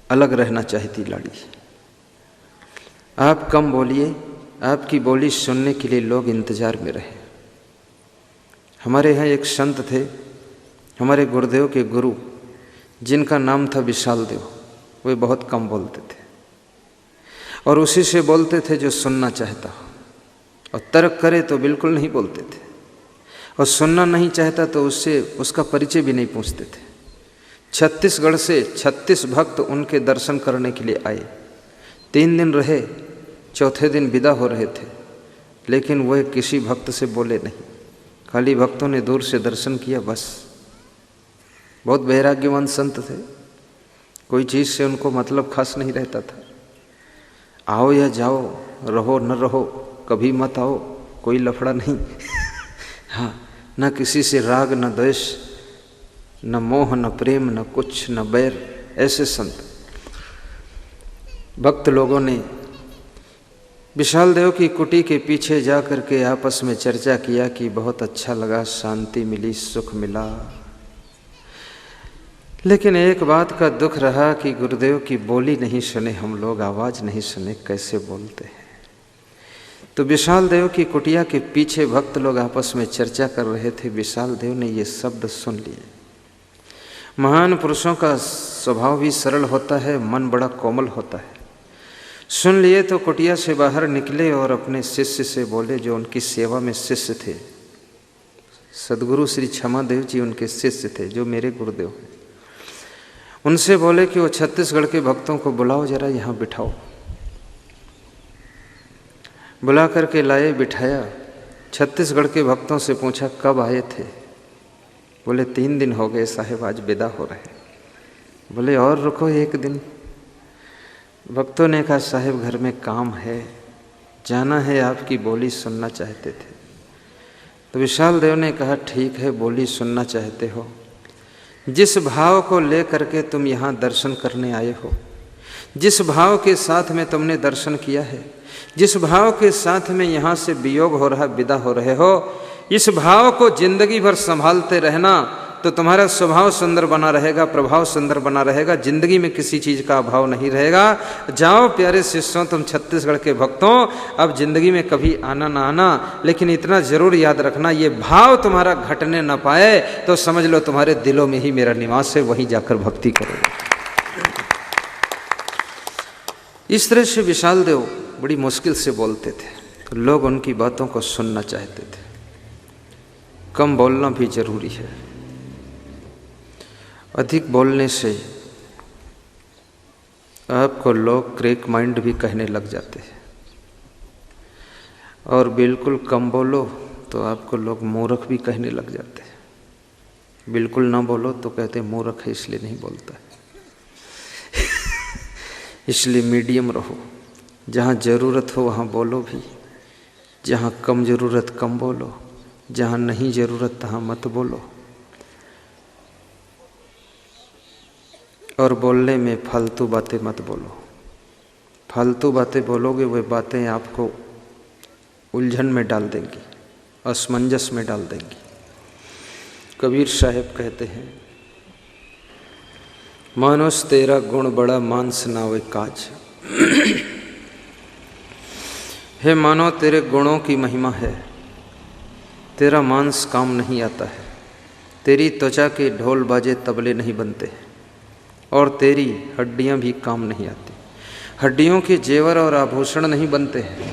अलग रहना चाहती लाड़ी। आप कम बोलिए, आपकी बोली सुनने के लिए लोग इंतजार में रहे। हमारे यहाँ एक संत थे, हमारे गुरुदेव के गुरु, जिनका नाम था विशाल देव। वे बहुत कम बोलते थे और उसी से बोलते थे जो सुनना चाहता हो, और तर्क करे तो बिल्कुल नहीं बोलते थे, और सुनना नहीं चाहता तो उससे उसका परिचय भी नहीं पूछते थे। छत्तीसगढ़ से 36 भक्त उनके दर्शन करने के लिए आए। 3 दिन रहे, चौथे दिन विदा हो रहे थे, लेकिन वह किसी भक्त से बोले नहीं। खाली भक्तों ने दूर से दर्शन किया, बस। बहुत वैराग्यवान संत थे, कोई चीज़ से उनको मतलब खास नहीं रहता था। आओ या जाओ, रहो न रहो, कभी मत आओ, कोई लफड़ा नहीं। हाँ, न किसी से राग न द्वेष, न मोह न प्रेम, न कुछ न बैर। ऐसे संत भक्त लोगों ने विशाल देव की कुटी के पीछे जा कर के आपस में चर्चा किया कि बहुत अच्छा लगा, शांति मिली, सुख मिला। लेकिन एक बात का दुख रहा कि गुरुदेव की बोली नहीं सुने हम लोग, आवाज़ नहीं सुने, कैसे बोलते हैं। तो विशाल देव की कुटिया के पीछे भक्त लोग आपस में चर्चा कर रहे थे। विशाल देव ने ये शब्द सुन लिए। महान पुरुषों का स्वभाव भी सरल होता है, मन बड़ा कोमल होता है। सुन लिए तो कुटिया से बाहर निकले और अपने शिष्य से बोले, जो उनकी सेवा में शिष्य थे। सदगुरु श्री क्षमा देव जी उनके शिष्य थे, जो मेरे गुरुदेव हैं। उनसे बोले कि वो छत्तीसगढ़ के भक्तों को बुलाओ, जरा यहाँ बिठाओ। बुला करके लाए, बिठाया। छत्तीसगढ़ के भक्तों से पूछा कब आए थे? बोले 3 दिन हो गए साहेब, आज विदा हो रहे। बोले और रुको 1 दिन। भक्तों ने कहा साहेब घर में काम है, जाना है, आपकी बोली सुनना चाहते थे। तो विशाल देव ने कहा ठीक है, बोली सुनना चाहते हो, जिस भाव को ले करके तुम यहाँ दर्शन करने आए हो, जिस भाव के साथ में तुमने दर्शन किया है, जिस भाव के साथ में यहाँ से वियोग हो रहा, विदा हो रहे हो, इस भाव को जिंदगी भर संभालते रहना तो तुम्हारा स्वभाव सुंदर बना रहेगा, प्रभाव सुंदर बना रहेगा, जिंदगी में किसी चीज़ का अभाव नहीं रहेगा। जाओ प्यारे शिष्यों, तुम छत्तीसगढ़ के भक्तों, अब जिंदगी में कभी आना ना आना, लेकिन इतना जरूर याद रखना, ये भाव तुम्हारा घटने ना पाए तो समझ लो तुम्हारे दिलों में ही मेरा निवास है, वहीं जाकर भक्ति करो। इस तरह से विशाल देव बड़ी मुश्किल से बोलते थे, तो लोग उनकी बातों को सुनना चाहते थे। कम बोलना भी जरूरी है। अधिक बोलने से आपको लोग क्रैक माइंड भी कहने लग जाते हैं, और बिल्कुल कम बोलो तो आपको लोग मूर्ख भी कहने लग जाते हैं। बिल्कुल ना बोलो तो कहते मूर्ख है इसलिए नहीं बोलता है। इसलिए मीडियम रहो, जहाँ ज़रूरत हो वहाँ बोलो भी, जहाँ कम ज़रूरत कम बोलो, जहाँ नहीं ज़रूरत तहाँ मत बोलो। और बोलने में फालतू बातें मत बोलो। फालतू बातें बोलोगे वे बातें आपको उलझन में डाल देंगी, असमंजस में डाल देंगी। कबीर साहब कहते हैं, मानुष तेरा गुण बड़ा, मांस नावे काज। हे मानो तेरे गुणों की महिमा है, तेरा मांस काम नहीं आता है, तेरी त्वचा के ढोल बाजे तबले नहीं बनते, और तेरी हड्डियां भी काम नहीं आती, हड्डियों के जेवर और आभूषण नहीं बनते हैं।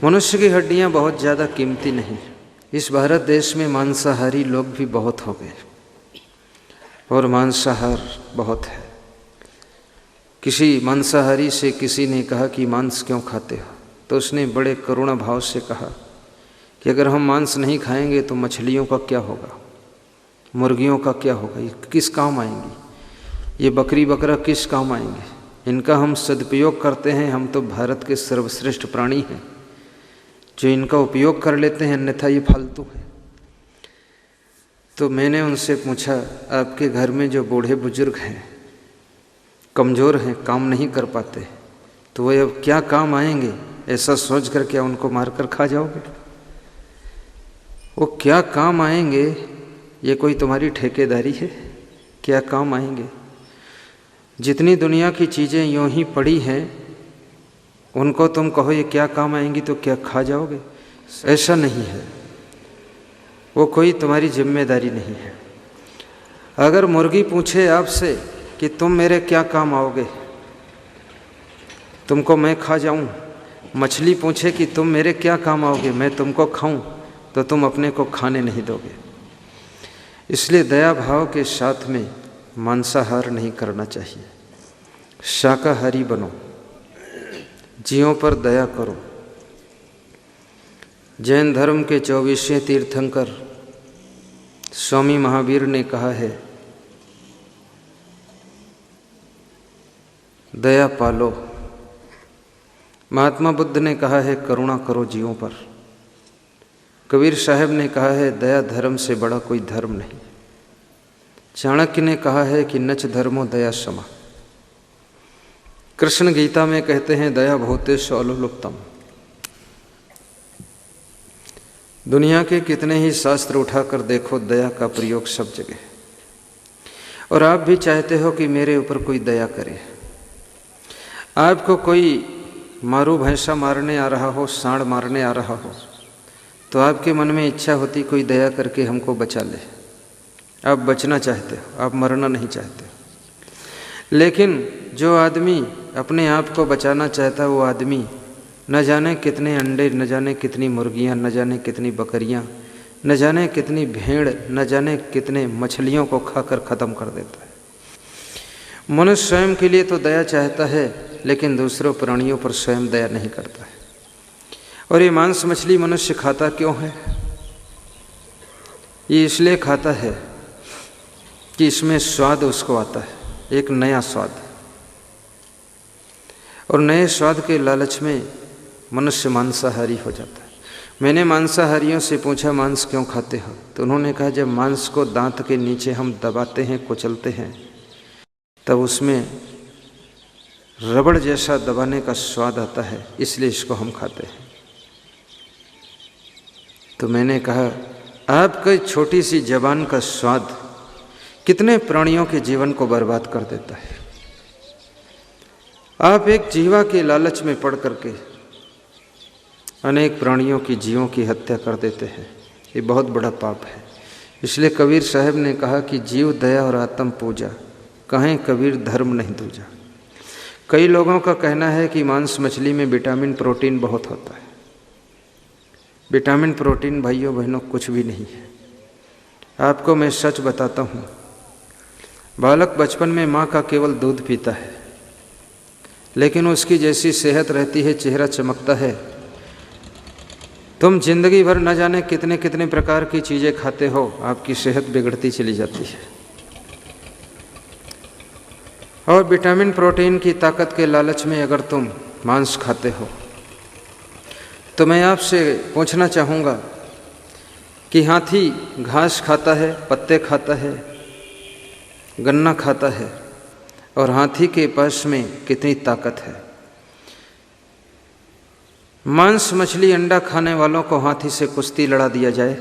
मनुष्य की हड्डियां बहुत ज़्यादा कीमती नहीं। इस भारत देश में मांसाहारी लोग भी बहुत हो गए, और मांसाहार बहुत है। किसी मांसाहारी से किसी ने कहा कि मांस क्यों खाते हो, तो उसने बड़े करुणा भाव से कहा कि अगर हम मांस नहीं खाएंगे तो मछलियों का क्या होगा, मुर्गियों का क्या होगा, ये किस काम आएंगी, ये बकरी बकरा किस काम आएंगे, इनका हम सदुपयोग करते हैं। हम तो भारत के सर्वश्रेष्ठ प्राणी हैं जो इनका उपयोग कर लेते हैं, अन्यथा ये फालतू है। तो मैंने उनसे पूछा, आपके घर में जो बूढ़े बुजुर्ग हैं, कमज़ोर हैं, काम नहीं कर पाते, तो वह अब क्या काम आएंगे? ऐसा सोच कर क्या उनको मारकर खा जाओगे? वो क्या काम आएंगे? ये कोई तुम्हारी ठेकेदारी है? क्या काम आएंगे? जितनी दुनिया की चीज़ें यूँ ही पड़ी हैं, उनको तुम कहो ये क्या काम आएंगी, तो क्या खा जाओगे? ऐसा नहीं है, वो कोई तुम्हारी जिम्मेदारी नहीं है। अगर मुर्गी पूछे आपसे कि तुम मेरे क्या काम आओगे, तुमको मैं खा जाऊं, मछली पूछे कि तुम मेरे क्या काम आओगे, मैं तुमको खाऊं, तो तुम अपने को खाने नहीं दोगे। इसलिए दया भाव के साथ में मांसाहार नहीं करना चाहिए, शाकाहारी बनो, जीवों पर दया करो। जैन धर्म के 24वें तीर्थंकर स्वामी महावीर ने कहा है, दया पालो। महात्मा बुद्ध ने कहा है, करुणा करो जीवों पर। कबीर साहब ने कहा है, दया धर्म से बड़ा कोई धर्म नहीं। चाणक्य ने कहा है कि नच धर्मो दया समा। कृष्ण गीता में कहते हैं, दया भूतेषु अलुप्तम। दुनिया के कितने ही शास्त्र उठाकर देखो, दया का प्रयोग सब जगह। और आप भी चाहते हो कि मेरे ऊपर कोई दया करे। आपको कोई मारू भैंसा मारने आ रहा हो, सांड मारने आ रहा हो, तो आपके मन में इच्छा होती कोई दया करके हमको बचा ले। आप बचना चाहते हो, आप मरना नहीं चाहते। लेकिन जो आदमी अपने आप को बचाना चाहता है, वो आदमी न जाने कितने अंडे, न जाने कितनी मुर्गियां, न जाने कितनी बकरियां, न जाने कितनी भेड़, न जाने कितने मछलियों को खाकर ख़त्म कर देता है। मनुष्य स्वयं के लिए तो दया चाहता है, लेकिन दूसरों प्राणियों पर स्वयं दया नहीं करता है। और ये मांस मछली मनुष्य खाता क्यों है? ये इसलिए खाता है कि इसमें स्वाद उसको आता है, एक नया स्वाद। और नए स्वाद के लालच में मनुष्य मांसाहारी हो जाता है। मैंने मांसाहारियों से पूछा, मांस क्यों खाते हो? तो उन्होंने कहा, जब मांस को दांत के नीचे हम दबाते हैं, कुचलते हैं, तब उसमें रबड़ जैसा दबाने का स्वाद आता है, इसलिए इसको हम खाते हैं। तो मैंने कहा, आपकी छोटी सी जबान का स्वाद कितने प्राणियों के जीवन को बर्बाद कर देता है। आप एक जीवा के लालच में पड़ करके अनेक प्राणियों की जीवों की हत्या कर देते हैं। ये बहुत बड़ा पाप है। इसलिए कबीर साहब ने कहा कि जीव दया और आत्म पूजा, कहें कबीर धर्म नहीं दूजा। कई लोगों का कहना है कि मांस मछली में विटामिन प्रोटीन बहुत होता है। विटामिन प्रोटीन भाइयों बहनों कुछ भी नहीं है। आपको मैं सच बताता हूँ, बालक बचपन में माँ का केवल दूध पीता है, लेकिन उसकी जैसी सेहत रहती है, चेहरा चमकता है। तुम जिंदगी भर न जाने कितने कितने प्रकार की चीज़ें खाते हो, आपकी सेहत बिगड़ती चली जाती है। और विटामिन प्रोटीन की ताकत के लालच में अगर तुम मांस खाते हो, तो मैं आपसे पूछना चाहूँगा कि हाथी घास खाता है, पत्ते खाता है, गन्ना खाता है, और हाथी के पास में कितनी ताकत है। मांस मछली अंडा खाने वालों को हाथी से कुश्ती लड़ा दिया जाए,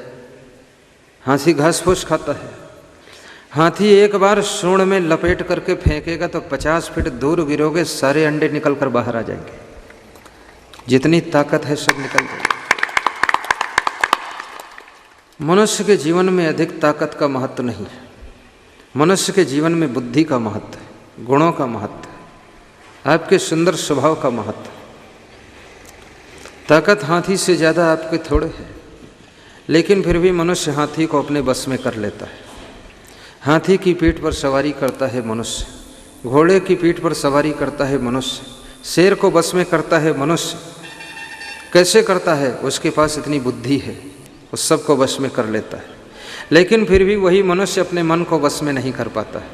हाथी घास फूस खाता है। हाथी एक बार सूंड में लपेट करके फेंकेगा तो 50 फीट दूर गिरोगे, सारे अंडे निकल कर बाहर आ जाएंगे। जितनी ताकत है सब निकल जाएगी। मनुष्य के जीवन में अधिक ताकत का महत्व नहीं है। मनुष्य के जीवन में बुद्धि का महत्व है, गुणों का महत्व है, आपके सुंदर स्वभाव का महत्व है। ताकत हाथी से ज़्यादा आपके थोड़े है, लेकिन फिर भी मनुष्य हाथी को अपने बस में कर लेता है। हाथी की पीठ पर सवारी करता है मनुष्य, घोड़े की पीठ पर सवारी करता है मनुष्य, शेर को बस में करता है मनुष्य। कैसे करता है? उसके पास इतनी बुद्धि है, उस सब को बस में कर लेता है। लेकिन फिर भी वही मनुष्य अपने मन को बस में नहीं कर पाता है।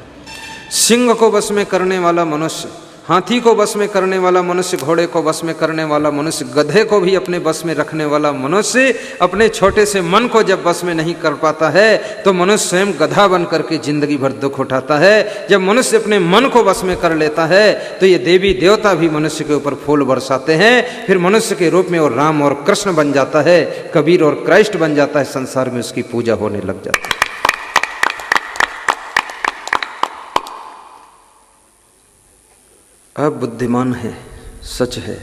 सिंह को बस में करने वाला मनुष्य, हाथी को बस में करने वाला मनुष्य, घोड़े को बस में करने वाला मनुष्य, गधे को भी अपने बस में रखने वाला मनुष्य अपने छोटे से मन को जब बस में नहीं कर पाता है, तो मनुष्य स्वयं गधा बन करके जिंदगी भर दुख उठाता है। जब मनुष्य अपने मन को बस में कर लेता है, तो ये देवी देवता भी मनुष्य के ऊपर फूल बरसाते हैं। फिर मनुष्य के रूप में वो राम और कृष्ण बन जाता है, कबीर और क्राइस्ट बन जाता है, संसार में उसकी पूजा होने लग जाती है। आप बुद्धिमान हैं, सच है,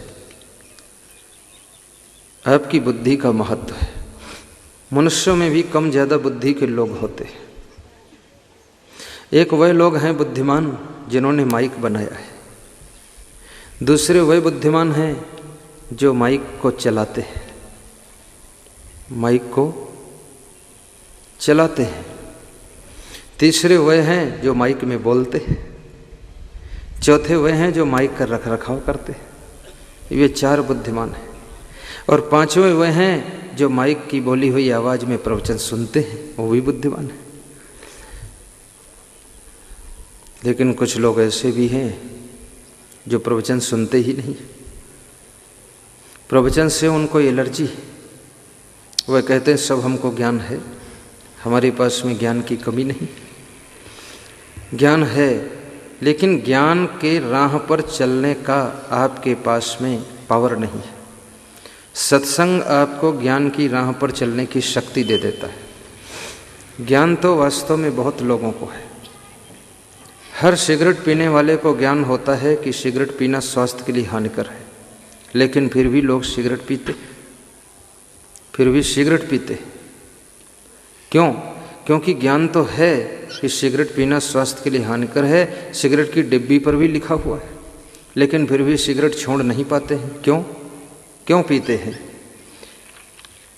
आपकी बुद्धि का महत्व है। मनुष्यों में भी कम ज़्यादा बुद्धि के लोग होते हैं। एक वह लोग हैं बुद्धिमान जिन्होंने माइक बनाया है, दूसरे वह बुद्धिमान हैं जो माइक को चलाते हैं, माइक को चलाते हैं। तीसरे वह हैं जो माइक में बोलते हैं। चौथे वे हैं जो माइक का रख रखाव करते हैं। ये 4 बुद्धिमान हैं। और 5वें वे हैं जो माइक की बोली हुई आवाज़ में प्रवचन सुनते हैं, वो भी बुद्धिमान है। लेकिन कुछ लोग ऐसे भी हैं जो प्रवचन सुनते ही नहीं, प्रवचन से उनको एलर्जी। वह कहते हैं सब हमको ज्ञान है, हमारे पास में ज्ञान की कमी नहीं। ज्ञान है, लेकिन ज्ञान के राह पर चलने का आपके पास में पावर नहीं है। सत्संग आपको ज्ञान की राह पर चलने की शक्ति दे देता है। ज्ञान तो वास्तव में बहुत लोगों को है। हर सिगरेट पीने वाले को ज्ञान होता है कि सिगरेट पीना स्वास्थ्य के लिए हानिकर है, लेकिन फिर भी लोग सिगरेट पीते, फिर भी सिगरेट पीते। क्यों? क्योंकि ज्ञान तो है कि सिगरेट पीना स्वास्थ्य के लिए हानिकर है, सिगरेट की डिब्बी पर भी लिखा हुआ है, लेकिन फिर भी सिगरेट छोड़ नहीं पाते हैं। क्यों? क्यों पीते हैं?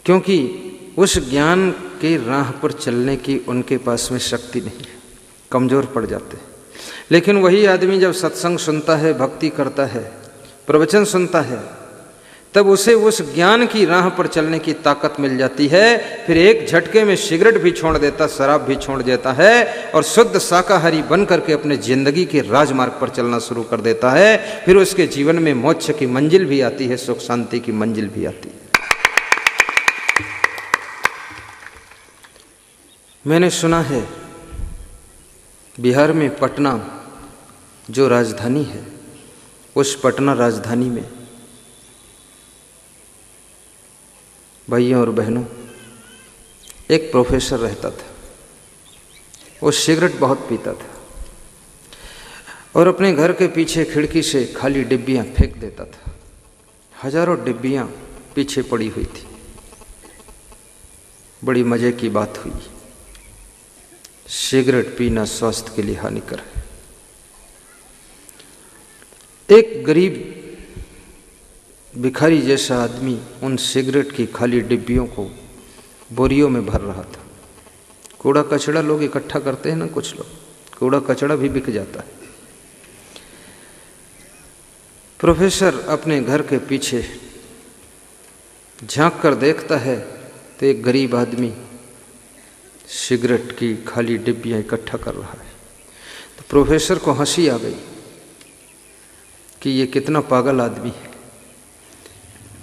क्योंकि उस ज्ञान के राह पर चलने की उनके पास में शक्ति नहीं है, कमज़ोर पड़ जाते हैं। लेकिन वही आदमी जब सत्संग सुनता है, भक्ति करता है, प्रवचन सुनता है, तब उसे उस ज्ञान की राह पर चलने की ताकत मिल जाती है। फिर एक झटके में सिगरेट भी छोड़ देता, शराब भी छोड़ देता है और शुद्ध शाकाहारी बन करके अपने जिंदगी के राजमार्ग पर चलना शुरू कर देता है। फिर उसके जीवन में मोक्ष की मंजिल भी आती है, सुख शांति की मंजिल भी आती है। मैंने सुना है बिहार में पटना जो राजधानी है, उस पटना राजधानी में भाइयों और बहनों एक प्रोफेसर रहता था। वो सिगरेट बहुत पीता था और अपने घर के पीछे खिड़की से खाली डिब्बियां फेंक देता था। हजारों डिब्बियां पीछे पड़ी हुई थी। बड़ी मजे की बात हुई, सिगरेट पीना स्वास्थ्य के लिए हानिकर है। एक गरीब भिखारी जैसा आदमी उन सिगरेट की खाली डिब्बियों को बोरियों में भर रहा था। कूड़ा कचड़ा लोग इकट्ठा करते हैं ना, कुछ लोग, कूड़ा कचड़ा भी बिक जाता है। प्रोफेसर अपने घर के पीछे झांक कर देखता है तो एक गरीब आदमी सिगरेट की खाली डिब्बियां इकट्ठा कर रहा है। तो प्रोफेसर को हंसी आ गई कि ये कितना पागल आदमी है,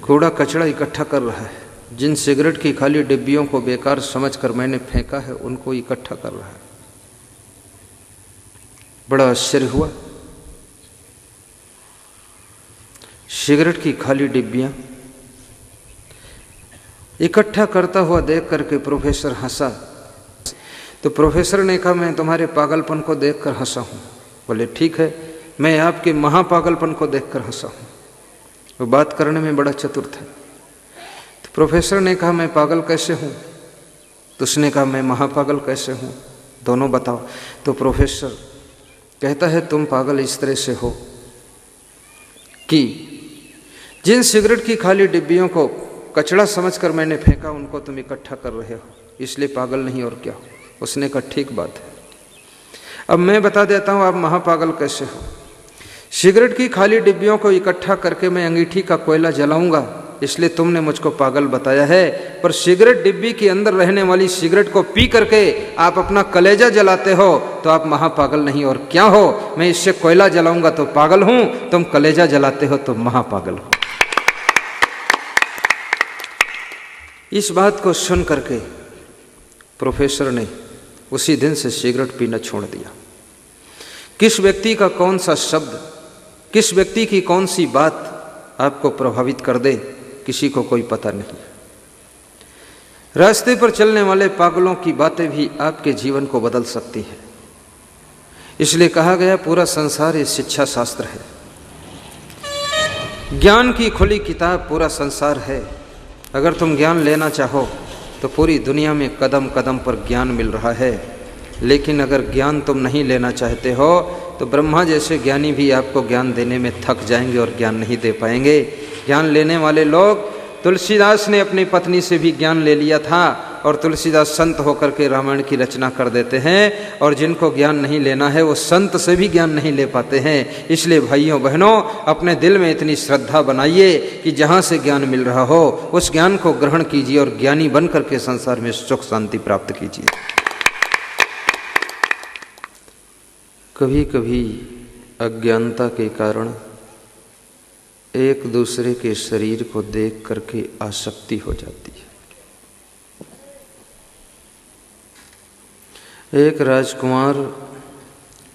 कूड़ा कचड़ा इकट्ठा कर रहा है। जिन सिगरेट की खाली डिब्बियों को बेकार समझकर मैंने फेंका है, उनको इकट्ठा कर रहा है। बड़ा आश्चर्य हुआ। सिगरेट की खाली डिब्बियां इकट्ठा करता हुआ देख करके प्रोफेसर हंसा। तो प्रोफेसर ने कहा, मैं तुम्हारे पागलपन को देखकर हंसा हूं। बोले, ठीक है, मैं आपके महापागलपन को देखकर हंसा हूं। वो बात करने में बड़ा चतुर था। तो प्रोफेसर ने कहा, मैं पागल कैसे हूँ? तो उसने कहा, मैं महापागल कैसे हूँ, दोनों बताओ। तो प्रोफेसर कहता है, तुम पागल इस तरह से हो कि जिन सिगरेट की खाली डिब्बियों को कचड़ा समझकर मैंने फेंका, उनको तुम इकट्ठा कर रहे हो, इसलिए पागल नहीं और क्या हो। उसने कहा, ठीक बात है, अब मैं बता देता हूँ आप महापागल कैसे हो। सिगरेट की खाली डिब्बियों को इकट्ठा करके मैं अंगीठी का कोयला जलाऊंगा, इसलिए तुमने मुझको पागल बताया है। पर सिगरेट डिब्बी के अंदर रहने वाली सिगरेट को पी करके आप अपना कलेजा जलाते हो, तो आप महापागल नहीं और क्या हो। मैं इससे कोयला जलाऊंगा तो पागल हूं, तुम कलेजा जलाते हो तो महापागल हो। इस बात को सुन करके प्रोफेसर ने उसी दिन से सिगरेट पीना छोड़ दिया। किस व्यक्ति का कौन सा शब्द, किस व्यक्ति की कौन सी बात आपको प्रभावित कर दे, किसी को कोई पता नहीं। रास्ते पर चलने वाले पागलों की बातें भी आपके जीवन को बदल सकती हैं। इसलिए कहा गया, पूरा संसार ये शिक्षा शास्त्र है, ज्ञान की खुली किताब पूरा संसार है। अगर तुम ज्ञान लेना चाहो तो पूरी दुनिया में कदम कदम पर ज्ञान मिल रहा है। लेकिन अगर ज्ञान तुम नहीं लेना चाहते हो तो ब्रह्मा जैसे ज्ञानी भी आपको ज्ञान देने में थक जाएंगे और ज्ञान नहीं दे पाएंगे। ज्ञान लेने वाले लोग, तुलसीदास ने अपनी पत्नी से भी ज्ञान ले लिया था और तुलसीदास संत होकर के रामायण की रचना कर देते हैं। और जिनको ज्ञान नहीं लेना है वो संत से भी ज्ञान नहीं ले पाते हैं। इसलिए भाइयों बहनों, अपने दिल में इतनी श्रद्धा बनाइए कि जहाँ से ज्ञान मिल रहा हो उस ज्ञान को ग्रहण कीजिए और ज्ञानी बन करके संसार में सुख शांति प्राप्त कीजिए। कभी कभी अज्ञानता के कारण एक दूसरे के शरीर को देख करके आसक्ति हो जाती है। एक राजकुमार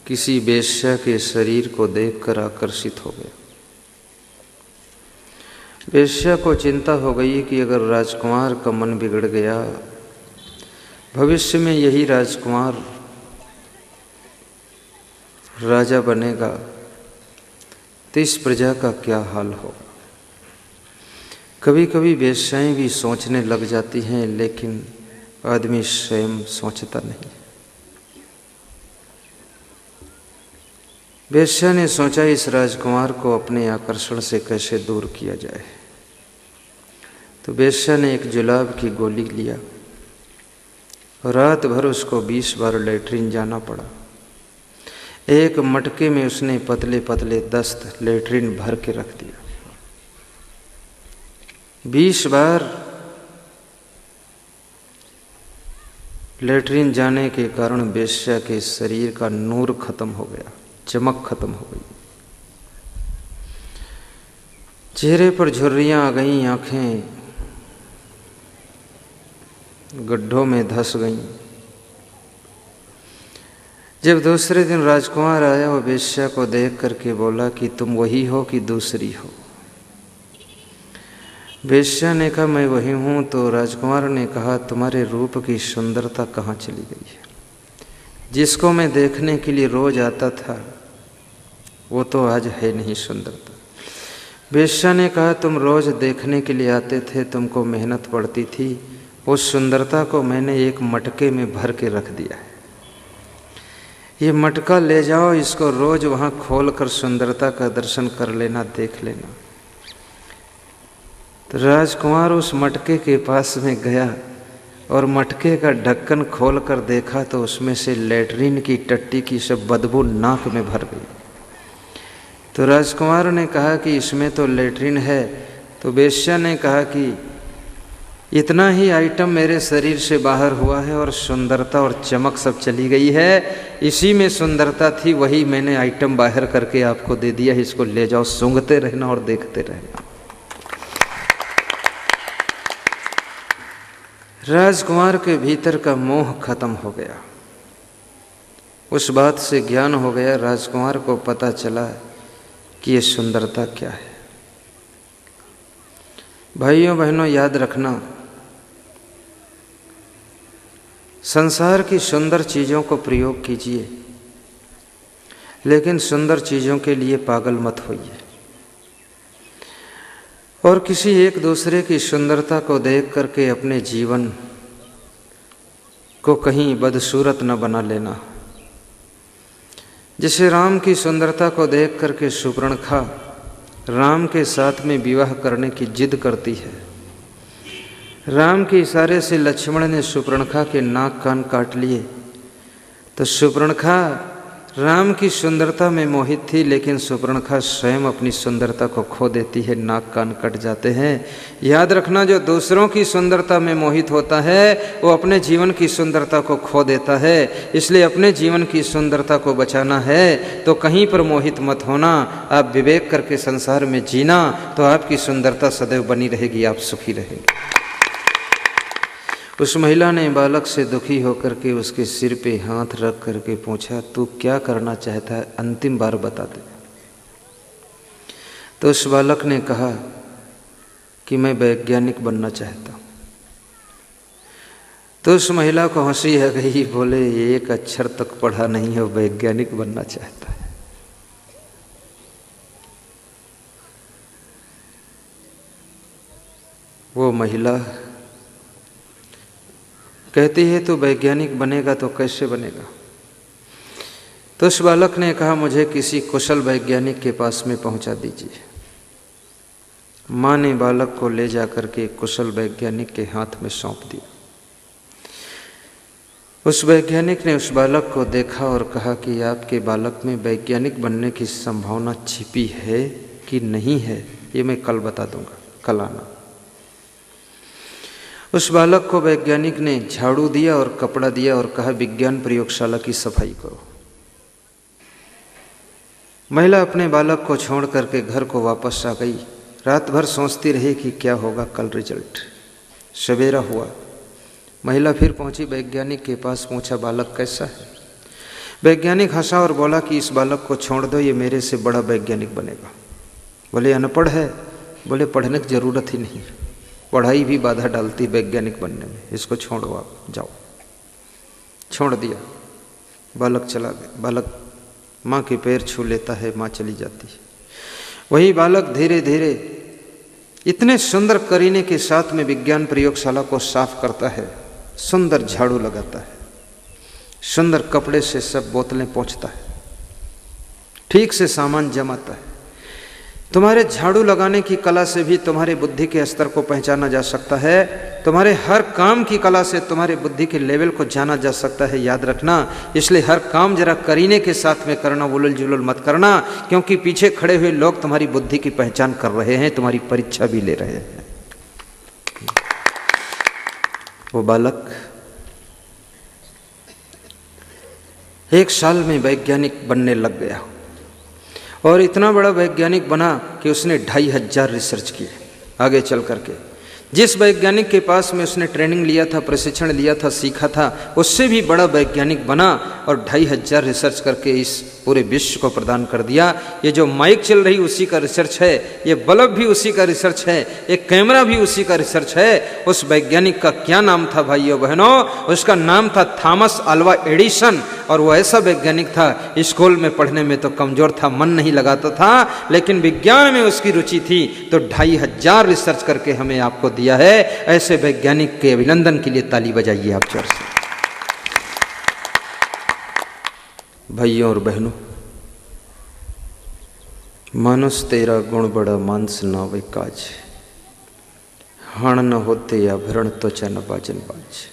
किसी वेश्या के शरीर को देखकर आकर्षित हो गया। वेश्या को चिंता हो गई कि अगर राजकुमार का मन बिगड़ गया, भविष्य में यही राजकुमार राजा बनेगा, तो इस प्रजा का क्या हाल हो। कभी कभी वेश्याएं भी सोचने लग जाती हैं, लेकिन आदमी स्वयं सोचता नहीं। वेश्या ने सोचा, इस राजकुमार को अपने आकर्षण से कैसे दूर किया जाए। तो वेश्या ने एक जुलाब की गोली लिया और रात भर उसको 20 बार लैट्रिन जाना पड़ा। एक मटके में उसने पतले पतले 10 लेटरिन भर के रख दिया। 20 बार लेटरिन जाने के कारण वेश्या के शरीर का नूर खत्म हो गया, चमक खत्म हो गई, चेहरे पर झुर्रियां आ गईं, आंखें गड्ढों में धंस गईं। जब दूसरे दिन राजकुमार आया, वो वेश्या को देख करके बोला कि तुम वही हो कि दूसरी हो? वेश्या ने कहा मैं वही हूँ। तो राजकुमार ने कहा तुम्हारे रूप की सुंदरता कहाँ चली गई है? जिसको मैं देखने के लिए रोज आता था वो तो आज है नहीं सुंदरता। वेश्या ने कहा तुम रोज देखने के लिए आते थे, तुमको मेहनत पड़ती थी, उस सुंदरता को मैंने एक मटके में भर के रख दिया है। ये मटका ले जाओ, इसको रोज वहाँ खोल कर सुंदरता का दर्शन कर लेना, देख लेना। तो राजकुमार उस मटके के पास में गया और मटके का ढक्कन खोल कर देखा तो उसमें से लेटरिन की टट्टी की सब बदबू नाक में भर गई। तो राजकुमार ने कहा कि इसमें तो लेटरिन है। तो वेश्या ने कहा कि इतना ही आइटम मेरे शरीर से बाहर हुआ है और सुंदरता और चमक सब चली गई है। इसी में सुंदरता थी, वही मैंने आइटम बाहर करके आपको दे दिया, इसको ले जाओ, सूंघते रहना और देखते रहना। राजकुमार के भीतर का मोह खत्म हो गया। उस बात से ज्ञान हो गया, राजकुमार को पता चला कि ये सुंदरता क्या है। भाइयों बहनों, याद रखना, संसार की सुंदर चीज़ों को प्रयोग कीजिए, लेकिन सुंदर चीज़ों के लिए पागल मत होइए। और किसी एक दूसरे की सुंदरता को देख करके अपने जीवन को कहीं बदसूरत न बना लेना। जैसे राम की सुंदरता को देख करके शूर्पणखा राम के साथ में विवाह करने की जिद करती है। राम के इशारे से लक्ष्मण ने शूर्पणखा के नाक कान काट लिए। तो शूर्पणखा राम की सुंदरता में मोहित थी, लेकिन शूर्पणखा स्वयं अपनी सुंदरता को खो देती है, नाक कान कट जाते हैं। याद रखना, जो दूसरों की सुंदरता में मोहित होता है वो अपने जीवन की सुंदरता को खो देता है। इसलिए अपने जीवन की सुंदरता को बचाना है तो कहीं पर मोहित मत होना। आप विवेक करके संसार में जीना तो आपकी सुंदरता सदैव बनी रहेगी, आप सुखी रहेंगे। उस महिला ने बालक से दुखी होकर के उसके सिर पे हाथ रख करके पूछा, तू क्या करना चाहता है, अंतिम बार बता दे। तो उस बालक ने कहा कि मैं वैज्ञानिक बनना चाहता हूँ। तो उस महिला को हंसी आ गई, बोले एक अक्षर तक पढ़ा नहीं है, वैज्ञानिक बनना चाहता है। वो महिला कहती है तो वैज्ञानिक बनेगा तो कैसे बनेगा? तो उस बालक ने कहा मुझे किसी कुशल वैज्ञानिक के पास में पहुंचा दीजिए। माँ ने बालक को ले जाकर के कुशल वैज्ञानिक के हाथ में सौंप दिया। उस वैज्ञानिक ने उस बालक को देखा और कहा कि आपके बालक में वैज्ञानिक बनने की संभावना छिपी है कि नहीं है, ये मैं कल बता दूंगा, कल आना। उस बालक को वैज्ञानिक ने झाड़ू दिया और कपड़ा दिया और कहा विज्ञान प्रयोगशाला की सफाई करो। महिला अपने बालक को छोड़ करके घर को वापस आ गई। रात भर सोचती रही कि क्या होगा कल रिजल्ट। सवेरा हुआ, महिला फिर पहुंची वैज्ञानिक के पास, पूछा बालक कैसा है? वैज्ञानिक हंसा और बोला कि इस बालक को छोड़ दो, ये मेरे से बड़ा वैज्ञानिक बनेगा। बोले अनपढ़ है? बोले पढ़ने की जरूरत ही नहीं, पढ़ाई भी बाधा डालती वैज्ञानिक बनने में, इसको छोड़ो, आप जाओ। छोड़ दिया, बालक चला गया। बालक माँ के पैर छू लेता है, माँ चली जाती है। वही बालक धीरे धीरे इतने सुंदर करीने के साथ में विज्ञान प्रयोगशाला को साफ करता है, सुंदर झाड़ू लगाता है, सुंदर कपड़े से सब बोतलें पोंछता है, ठीक से सामान जमाता है। तुम्हारे झाड़ू लगाने की कला से भी तुम्हारे बुद्धि के स्तर को पहचाना जा सकता है। तुम्हारे हर काम की कला से तुम्हारे बुद्धि के लेवल को जाना जा सकता है, याद रखना। इसलिए हर काम जरा करीने के साथ में करना, उलझ जुलझ मत करना, क्योंकि पीछे खड़े हुए लोग तुम्हारी बुद्धि की पहचान कर रहे हैं, तुम्हारी परीक्षा भी ले रहे हैं। वो बालक 1 साल में वैज्ञानिक बनने लग गया और इतना बड़ा वैज्ञानिक बना कि उसने 2500 रिसर्च किए आगे चल करके। जिस वैज्ञानिक के पास में उसने ट्रेनिंग लिया था, प्रशिक्षण लिया था, सीखा था, उससे भी बड़ा वैज्ञानिक बना और 2500 रिसर्च करके इस पूरे विश्व को प्रदान कर दिया। ये जो माइक चल रही उसी का रिसर्च है, ये बल्ब भी उसी का रिसर्च है, ये कैमरा भी उसी का रिसर्च है। उस वैज्ञानिक का क्या नाम था भाइयों बहनों? उसका नाम था थॉमस अल्वा एडिसन। और वो ऐसा वैज्ञानिक था, स्कूल में पढ़ने में तो कमजोर था, मन नहीं लगाता था, लेकिन विज्ञान में उसकी रुचि थी, तो 2500 रिसर्च करके हमें आपको दिया है। ऐसे वैज्ञानिक के अभिनंदन के लिए ताली बजाइए आप जोर से। भाइयों और बहनों, मानुष तेरा गुण बड़ा मानस ना वे काज, हाण न होते या भरण तो चन बाजन बाज।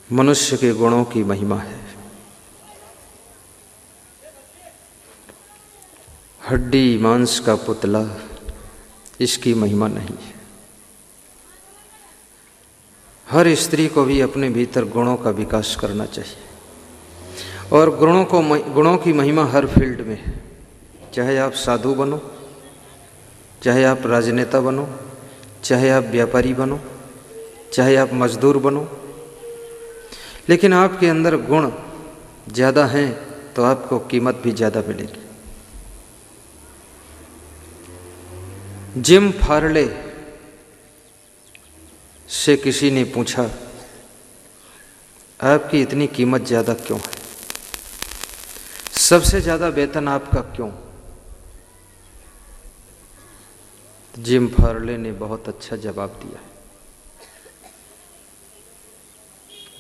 मनुष्य के गुणों की महिमा है। हड्डी मांस का पुतला, इसकी महिमा नहीं है। हर स्त्री को भी अपने भीतर गुणों का विकास करना चाहिए और गुणों की महिमा हर फील्ड में है। चाहे आप साधु बनो, चाहे आप राजनेता बनो, चाहे आप व्यापारी बनो, चाहे आप मजदूर बनो, लेकिन आपके अंदर गुण ज़्यादा हैं तो आपको कीमत भी ज़्यादा मिलेगी। जिम फार्ले से किसी ने पूछा, आपकी इतनी कीमत ज़्यादा क्यों है? सबसे ज़्यादा वेतन आपका क्यों? जिम फार्ले ने बहुत अच्छा जवाब दिया।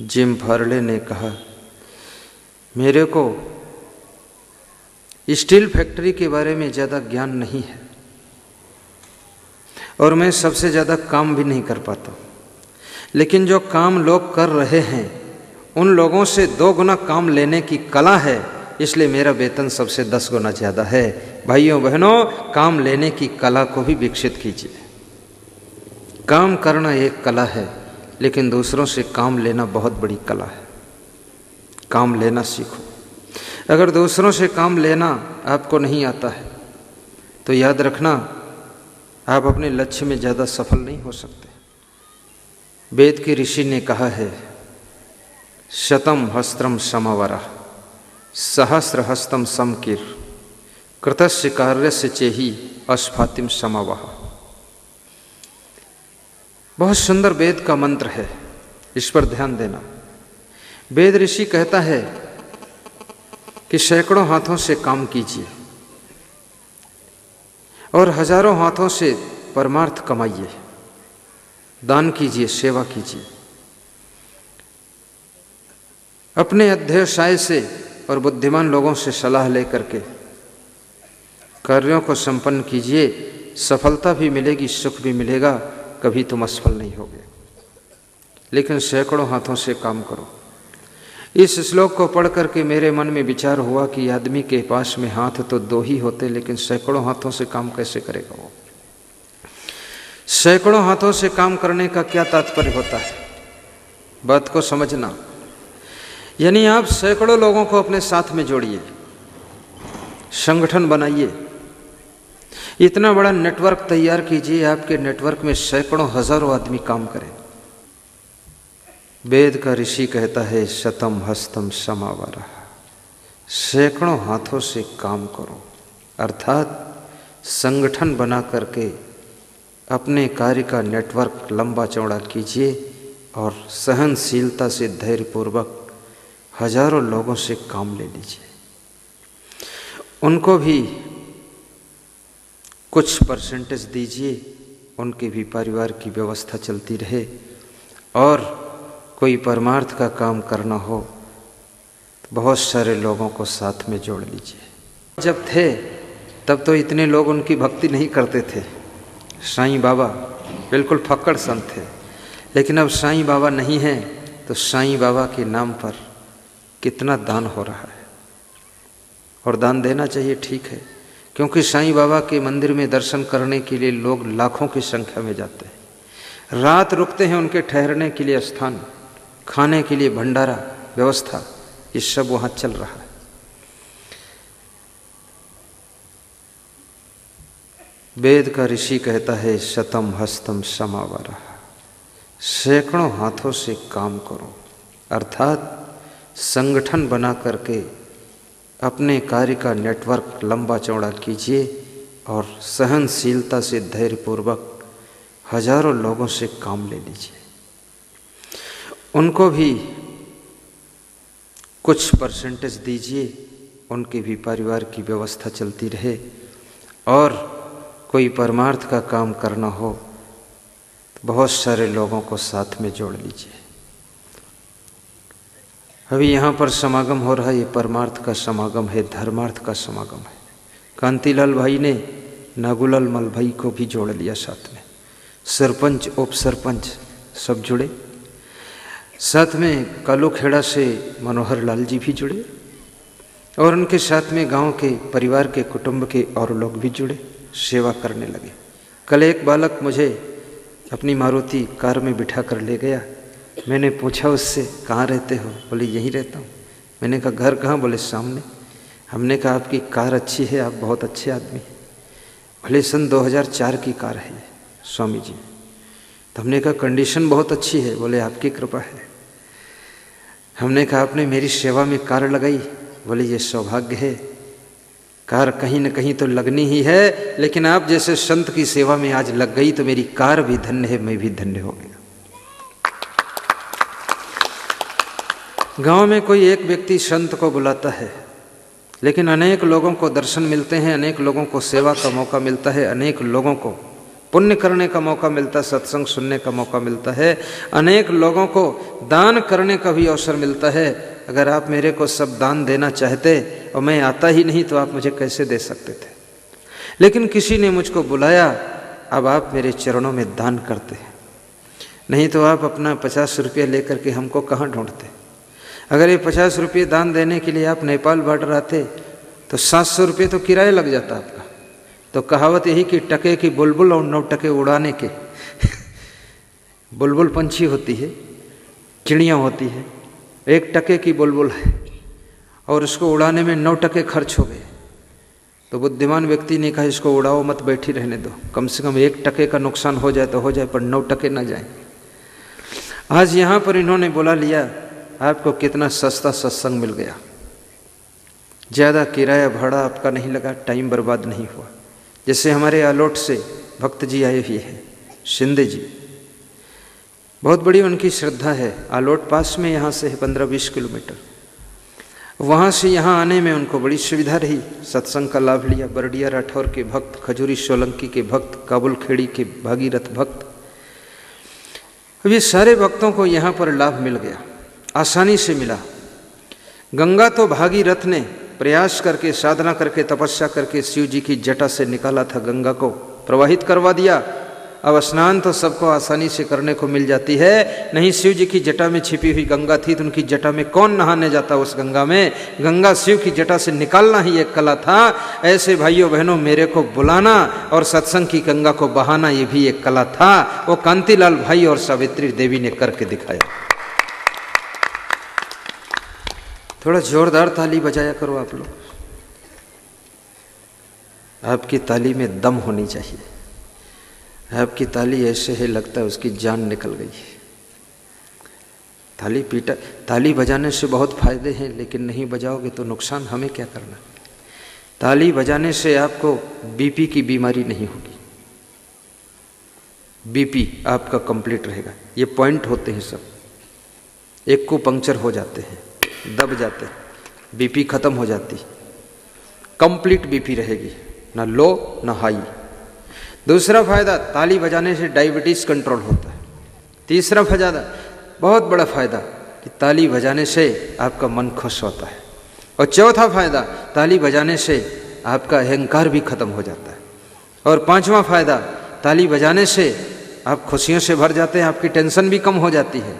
जिम फार्ले ने कहा, मेरे को स्टील फैक्ट्री के बारे में ज़्यादा ज्ञान नहीं है और मैं सबसे ज़्यादा काम भी नहीं कर पाता, लेकिन जो काम लोग कर रहे हैं उन लोगों से 2 गुना काम लेने की कला है, इसलिए मेरा वेतन सबसे 10 गुना ज़्यादा है। भाइयों बहनों, काम लेने की कला को भी विकसित कीजिए। काम करना एक कला है, लेकिन दूसरों से काम लेना बहुत बड़ी कला है। काम लेना सीखो। अगर दूसरों से काम लेना आपको नहीं आता है तो याद रखना, आप अपने लक्ष्य में ज़्यादा सफल नहीं हो सकते। वेद के ऋषि ने कहा है, शतम हस्त्रम समवरा सहस्र हस्तम समकिर कृतस्य कार्यस्य चेहि अस्फातिम समवह। बहुत सुंदर वेद का मंत्र है, इस पर ध्यान देना। वेद ऋषि कहता है कि सैकड़ों हाथों से काम कीजिए और हजारों हाथों से परमार्थ कमाइए, दान कीजिए, सेवा कीजिए। अपने अध्यवसाय से और बुद्धिमान लोगों से सलाह लेकर के कार्यों को संपन्न कीजिए। सफलता भी मिलेगी, सुख भी मिलेगा, कभी तुम असफल नहीं होगे। लेकिन सैकड़ों हाथों से काम करो। इस श्लोक को पढ़ करके मेरे मन में विचार हुआ कि आदमी के पास में हाथ तो 2 ही होते, लेकिन सैकड़ों हाथों से काम कैसे करेगा वो? सैकड़ों हाथों से काम करने का क्या तात्पर्य होता है, बात को समझना। यानी आप सैकड़ों लोगों को अपने साथ में जोड़िए, संगठन बनाइए, इतना बड़ा नेटवर्क तैयार कीजिए, आपके नेटवर्क में सैकड़ों हजारों आदमी काम करें। वेद का ऋषि कहता है, शतम हस्तम समावरा, सैकड़ों हाथों से काम करो, अर्थात संगठन बना करके अपने कार्य का नेटवर्क लंबा चौड़ा कीजिए और सहनशीलता से धैर्यपूर्वक हजारों लोगों से काम ले लीजिए। उनको भी कुछ परसेंटेज दीजिए, उनके भी परिवार की व्यवस्था चलती रहे। और कोई परमार्थ का काम करना हो बहुत सारे लोगों को साथ में जोड़ लीजिए। जब थे तब तो इतने लोग उनकी भक्ति नहीं करते थे। साईं बाबा बिल्कुल फक्कड़ संत थे, लेकिन अब साईं बाबा नहीं हैं तो साईं बाबा के नाम पर कितना दान हो रहा है। और दान देना चाहिए, ठीक है, क्योंकि साईं बाबा के मंदिर में दर्शन करने के लिए लोग लाखों की संख्या में जाते हैं। रात रुकते हैं उनके ठहरने के लिए स्थान, खाने के लिए भंडारा व्यवस्था, ये सब वहाँ चल रहा है। वेद का ऋषि कहता है शतम हस्तम समावरः, सैकड़ों हाथों से काम करो, अर्थात संगठन बना करके अपने कार्य का नेटवर्क लंबा चौड़ा कीजिए और सहनशीलता से धैर्यपूर्वक हजारों लोगों से काम ले लीजिए। उनको भी कुछ परसेंटेज दीजिए, उनके भी परिवार की व्यवस्था चलती रहे। और कोई परमार्थ का काम करना हो तो बहुत सारे लोगों को साथ में जोड़ लीजिए। अभी यहाँ पर समागम हो रहा है, ये परमार्थ का समागम है, धर्मार्थ का समागम है। कांतिलाल भाई ने नागुलाल मल भाई को भी जोड़ लिया साथ में, सरपंच उप सरपंच सब जुड़े, साथ में कालूखेड़ा से मनोहर लाल जी भी जुड़े और उनके साथ में गांव के परिवार के कुटुंब के और लोग भी जुड़े, सेवा करने लगे। कल एक बालक मुझे अपनी मारुति कार में बिठा कर ले गया। मैंने पूछा उससे, कहाँ रहते हो? बोले यहीं रहता हूँ। मैंने कहा घर कहाँ? बोले सामने। हमने कहा आपकी कार अच्छी है, आप बहुत अच्छे आदमी। बोले सन 2004 की कार है स्वामी जी। तो हमने कहा कंडीशन बहुत अच्छी है। बोले आपकी कृपा है। हमने कहा आपने मेरी सेवा में कार लगाई? बोले ये सौभाग्य है, कार कहीं न कहीं तो लगनी ही है, लेकिन आप जैसे संत की सेवा में आज लग गई तो मेरी कार भी धन्य है, मैं भी धन्य हो गया। गांव में कोई एक व्यक्ति संत को बुलाता है, लेकिन अनेक लोगों को दर्शन मिलते हैं, अनेक लोगों को सेवा का मौका मिलता है, अनेक लोगों को पुण्य करने का मौका मिलता है, सत्संग सुनने का मौका मिलता है, अनेक लोगों को दान करने का भी अवसर मिलता है। अगर आप मेरे को सब दान देना चाहते और मैं आता ही नहीं तो आप मुझे कैसे दे सकते थे? लेकिन किसी ने मुझको बुलाया, अब आप मेरे चरणों में दान करते हैं, नहीं तो आप अपना 50 रुपये लेकर के हमको कहाँ ढूंढते? अगर ये 50 रुपये दान देने के लिए आप नेपाल बॉर्डर आते तो 700 रुपये तो किराया लग जाता आपका। तो कहावत यही कि टके की बुलबुल और 9 टके उड़ाने के। बुलबुल पंछी होती है, चिड़िया होती है, 1 टके की बुलबुल है और उसको उड़ाने में 9 टके खर्च हो गए। तो बुद्धिमान व्यक्ति ने कहा इसको उड़ाओ मत, बैठी रहने दो, कम से कम 1 टके का नुकसान हो जाए तो हो जाए, पर 9 टके ना जाए। आज यहाँ पर इन्होंने बुला लिया, आपको कितना सस्ता सत्संग मिल गया, ज़्यादा किराया भाड़ा आपका नहीं लगा, टाइम बर्बाद नहीं हुआ। जैसे हमारे आलोट से भक्त जी आए हुए हैं, शिंदे जी, बहुत बड़ी उनकी श्रद्धा है। आलोट पास में यहाँ से है 15-20 किलोमीटर। वहाँ से यहाँ आने में उनको बड़ी सुविधा रही, सत्संग का लाभ लिया। बरडिया राठौर के भक्त, खजूरी सोलंकी के भक्त, काबुल खेड़ी के भागीरथ भक्त, अब ये सारे भक्तों को यहाँ पर लाभ मिल गया, आसानी से मिला। गंगा तो भागीरथ ने प्रयास करके, साधना करके, तपस्या करके शिव जी की जटा से निकाला था, गंगा को प्रवाहित करवा दिया। अब स्नान तो सबको आसानी से करने को मिल जाती है, नहीं शिव जी की जटा में छिपी हुई गंगा थी तो उनकी जटा में कौन नहाने जाता? उस गंगा में गंगा शिव की जटा से निकालना ही एक कला था। ऐसे भाइयों बहनों, मेरे को बुलाना और सत्संग की गंगा को बहाना ये भी एक कला था। वो कांतिलाल भाई और सावित्री देवी ने करके दिखाया। थोड़ा जोरदार ताली बजाया करो आप लोग, आपकी ताली में दम होनी चाहिए। आपकी ताली ऐसे है लगता है उसकी जान निकल गई। ताली बजाने से बहुत फायदे हैं, लेकिन नहीं बजाओगे तो नुकसान हमें क्या करना। ताली बजाने से आपको बीपी की बीमारी नहीं होगी, बीपी आपका कंप्लीट रहेगा। ये पॉइंट होते हैं सब, एक को पंक्चर हो जाते हैं, दब जाते हैं, बीपी खत्म हो जाती, कंप्लीट बीपी रहेगी, ना लो ना हाई। दूसरा फायदा, ताली बजाने से डायबिटीज कंट्रोल होता है। तीसरा फायदा, बहुत बड़ा फायदा, कि ताली बजाने से आपका मन खुश होता है। और चौथा फायदा, ताली बजाने से आपका अहंकार भी खत्म हो जाता है। और पांचवा फायदा, ताली बजाने से आप खुशियों से भर जाते हैं, आपकी टेंशन भी कम हो जाती है।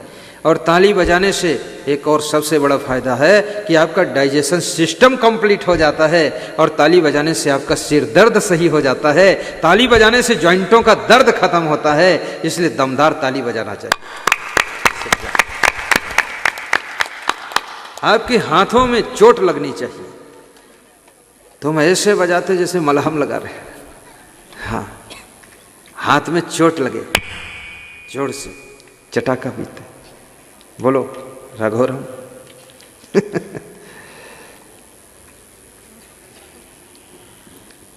और ताली बजाने से एक और सबसे बड़ा फायदा है कि आपका डाइजेशन सिस्टम कंप्लीट हो जाता है। और ताली बजाने से आपका सिर दर्द सही हो जाता है। ताली बजाने से जॉइंटों का दर्द खत्म होता है। इसलिए दमदार ताली बजाना चाहिए। आपके हाथों में चोट लगनी चाहिए। तुम ऐसे बजाते जैसे मलहम लगा रहे हैं। हाँ, हाथ में चोट लगे, जोर से चटाका पीते। बोलो राघोरम।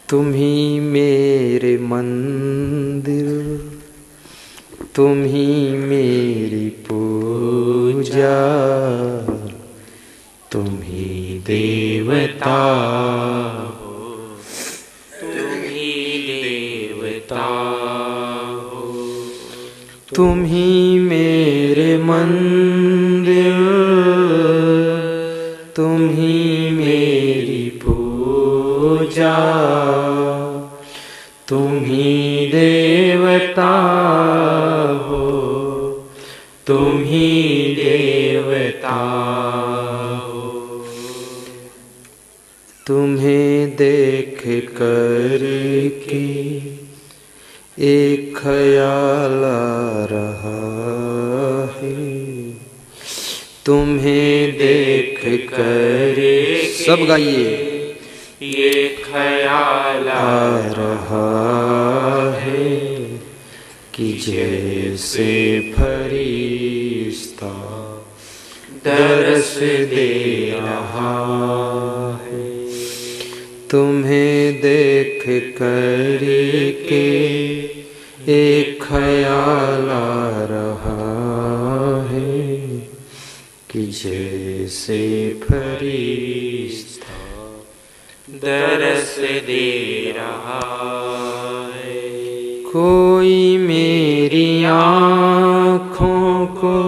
तुम ही मेरे मंदिर, तुम ही मेरी पूजा, तुम ही देवता हो, तुम ही देवता हो। तुम ही मेरे मंदिर, तुम ही मेरी पूजा, तुम ही देवता हो, तुम ही देवता हो। तुम्हें देख कर के एक ख्याल आ रहा है, तुम्हें देख कर, सब गाइए, ये ख्याल आ रहा है कि जैसे फरिश्ता दरस दे रहा है। तुम्हें देख कर के एक ख्याल आ रहा है कि जैसे फरिश्ता दरस दे रहा है। कोई मेरी आँखों को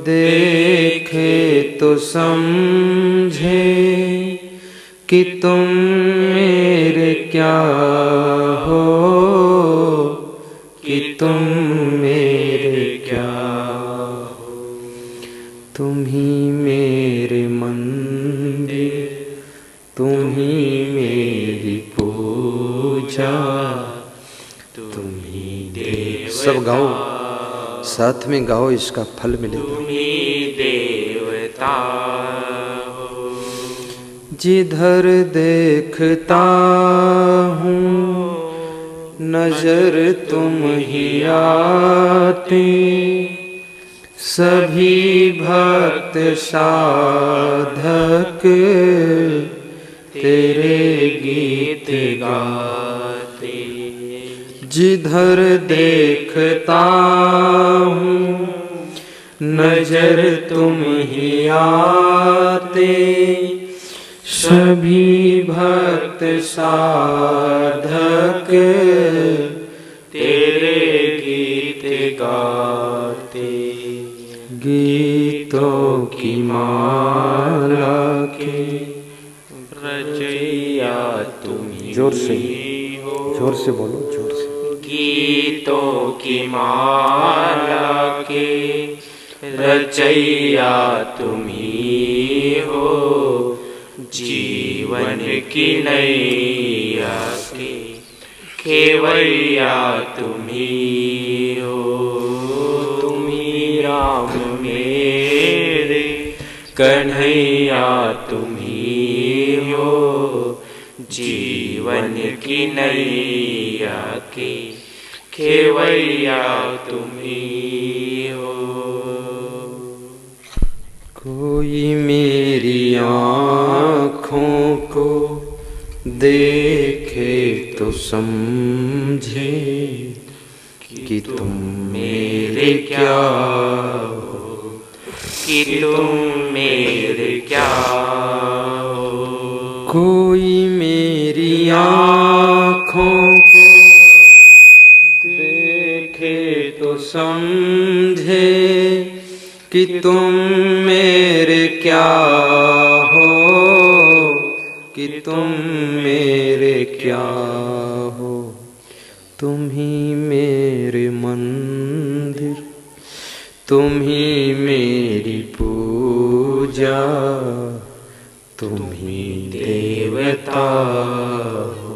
देखे तो समझे कि तुम मेरे क्या हो, कि तुम मेरे क्या हो। तुम ही मेरे मंदिर, तुम ही मेरी पूजा, तुम ही देवता। सब गाओ, साथ में गाओ, इसका फल मिलेगा। तुम ही देवता हो। जिधर देखता हूँ नजर तुम ही आते, सभी भक्त साधक तेरे गीत गाते। जिधर देखता हूँ नजर तुम ही आते, सभी भक्त साधक तेरे गीत गाते। गीतों की माला के रचैया तुम ही। जोर से बोलो, जोर से। गीतों की माला के रचैया तुम ही हो, जीवन की नैया के खेवैया तुम ही हो। तुम ही राम मेरे कन्हैया तुम ही हो, जीवन की नैया के खेवैया तुम ही हो। कोई मेरी आँखों को देखे तो समझे कि तुम मेरे क्या हो, कि तुम मेरे क्या हो। कोई मेरी आँखों को देखे तो समझे कि तुम मेरे क्या हो, कि तुम मेरे क्या हो। तुम ही मेरे मंदिर, तुम ही मेरी पूजा, तुम ही देवता हो,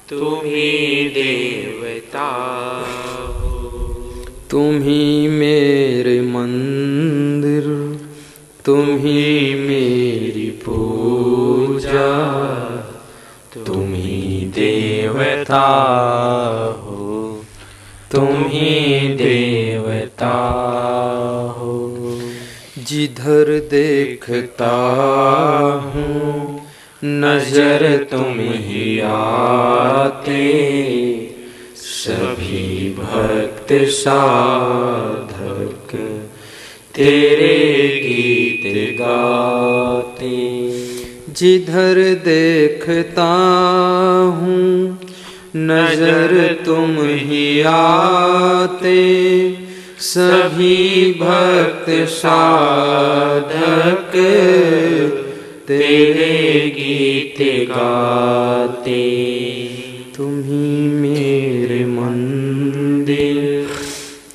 तुम ही देवता हो। तुम ही मेरे मंदिर, तुम ही मेरी पूजा, तुम ही देवता हो, तुम ही देवता हो। जिधर देखता हूँ नजर तुम ही आते, सभी भक्त साधक तेरे गीत गाते। जिधर देखता हूँ नजर तुम ही आते, सभी भक्त साधक तेरे गीत गाते। तुम ही मेरे मंदिर,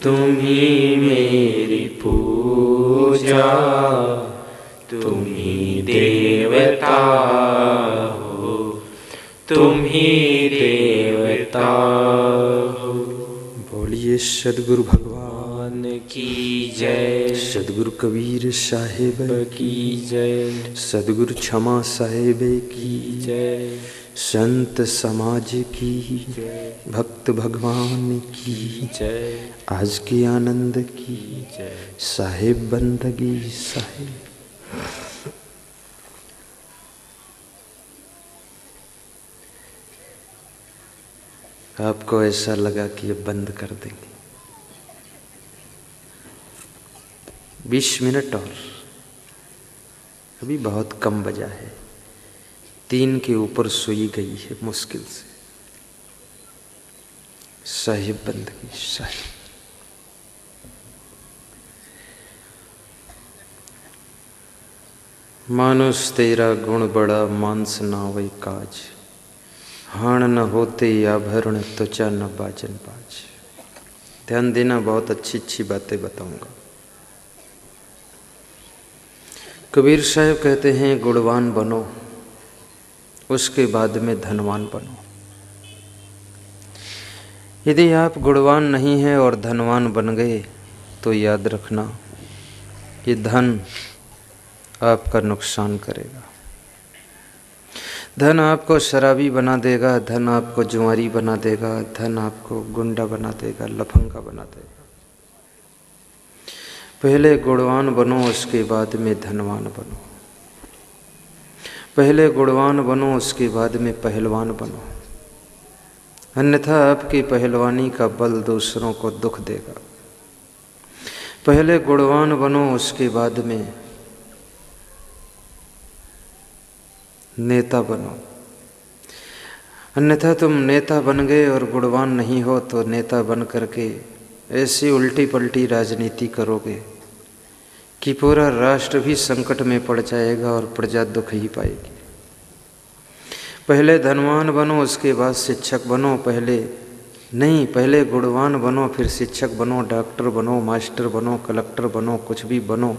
तुम ही मेरी पूजा, तुम ही देवता हो, तुम ही देवता हो। बोलिए सद्गुरु भगवान की जय, सद्गुरु कबीर साहिब की जय, सद्गुरु क्षमा साहिब की जय, संत समाज की जय, भक्त भगवान की जय, आज के आनंद की जय। साहिब बंदगी साहिब। आपको ऐसा लगा कि अब बंद कर देंगे? 20 मिनट और, अभी बहुत कम बजा है। 3 के ऊपर सोई गई है मुश्किल से। साहिब बंदगी साहिब। मानुष तेरा गुण बड़ा, मांस ना होए काज, हाण न होते आभरण त्वचा न बाजन बाज। ध्यान देना, बहुत अच्छी अच्छी बातें बताऊंगा। कबीर साहब कहते हैं गुणवान बनो, उसके बाद में धनवान बनो। यदि आप गुणवान नहीं हैं और धनवान बन गए तो याद रखना, ये धन आपका नुकसान करेगा। धन आपको शराबी बना देगा, धन आपको जुआरी बना देगा, धन आपको गुंडा बना देगा, लफंगा बना देगा। पहले गुणवान बनो, उसके बाद में धनवान बनो। पहले गुणवान बनो, उसके बाद में पहलवान बनो, अन्यथा आपकी पहलवानी का बल दूसरों को दुख देगा। पहले गुणवान बनो, उसके बाद में नेता बनो, अन्यथा तुम नेता बन गए और गुणवान नहीं हो तो नेता बन करके ऐसी उल्टी पलटी राजनीति करोगे कि पूरा राष्ट्र भी संकट में पड़ जाएगा और प्रजा दुख ही पाएगी। पहले धनवान बनो, उसके बाद शिक्षक बनो। पहले गुणवान बनो, फिर शिक्षक बनो, डॉक्टर बनो, मास्टर बनो, कलेक्टर बनो, कुछ भी बनो,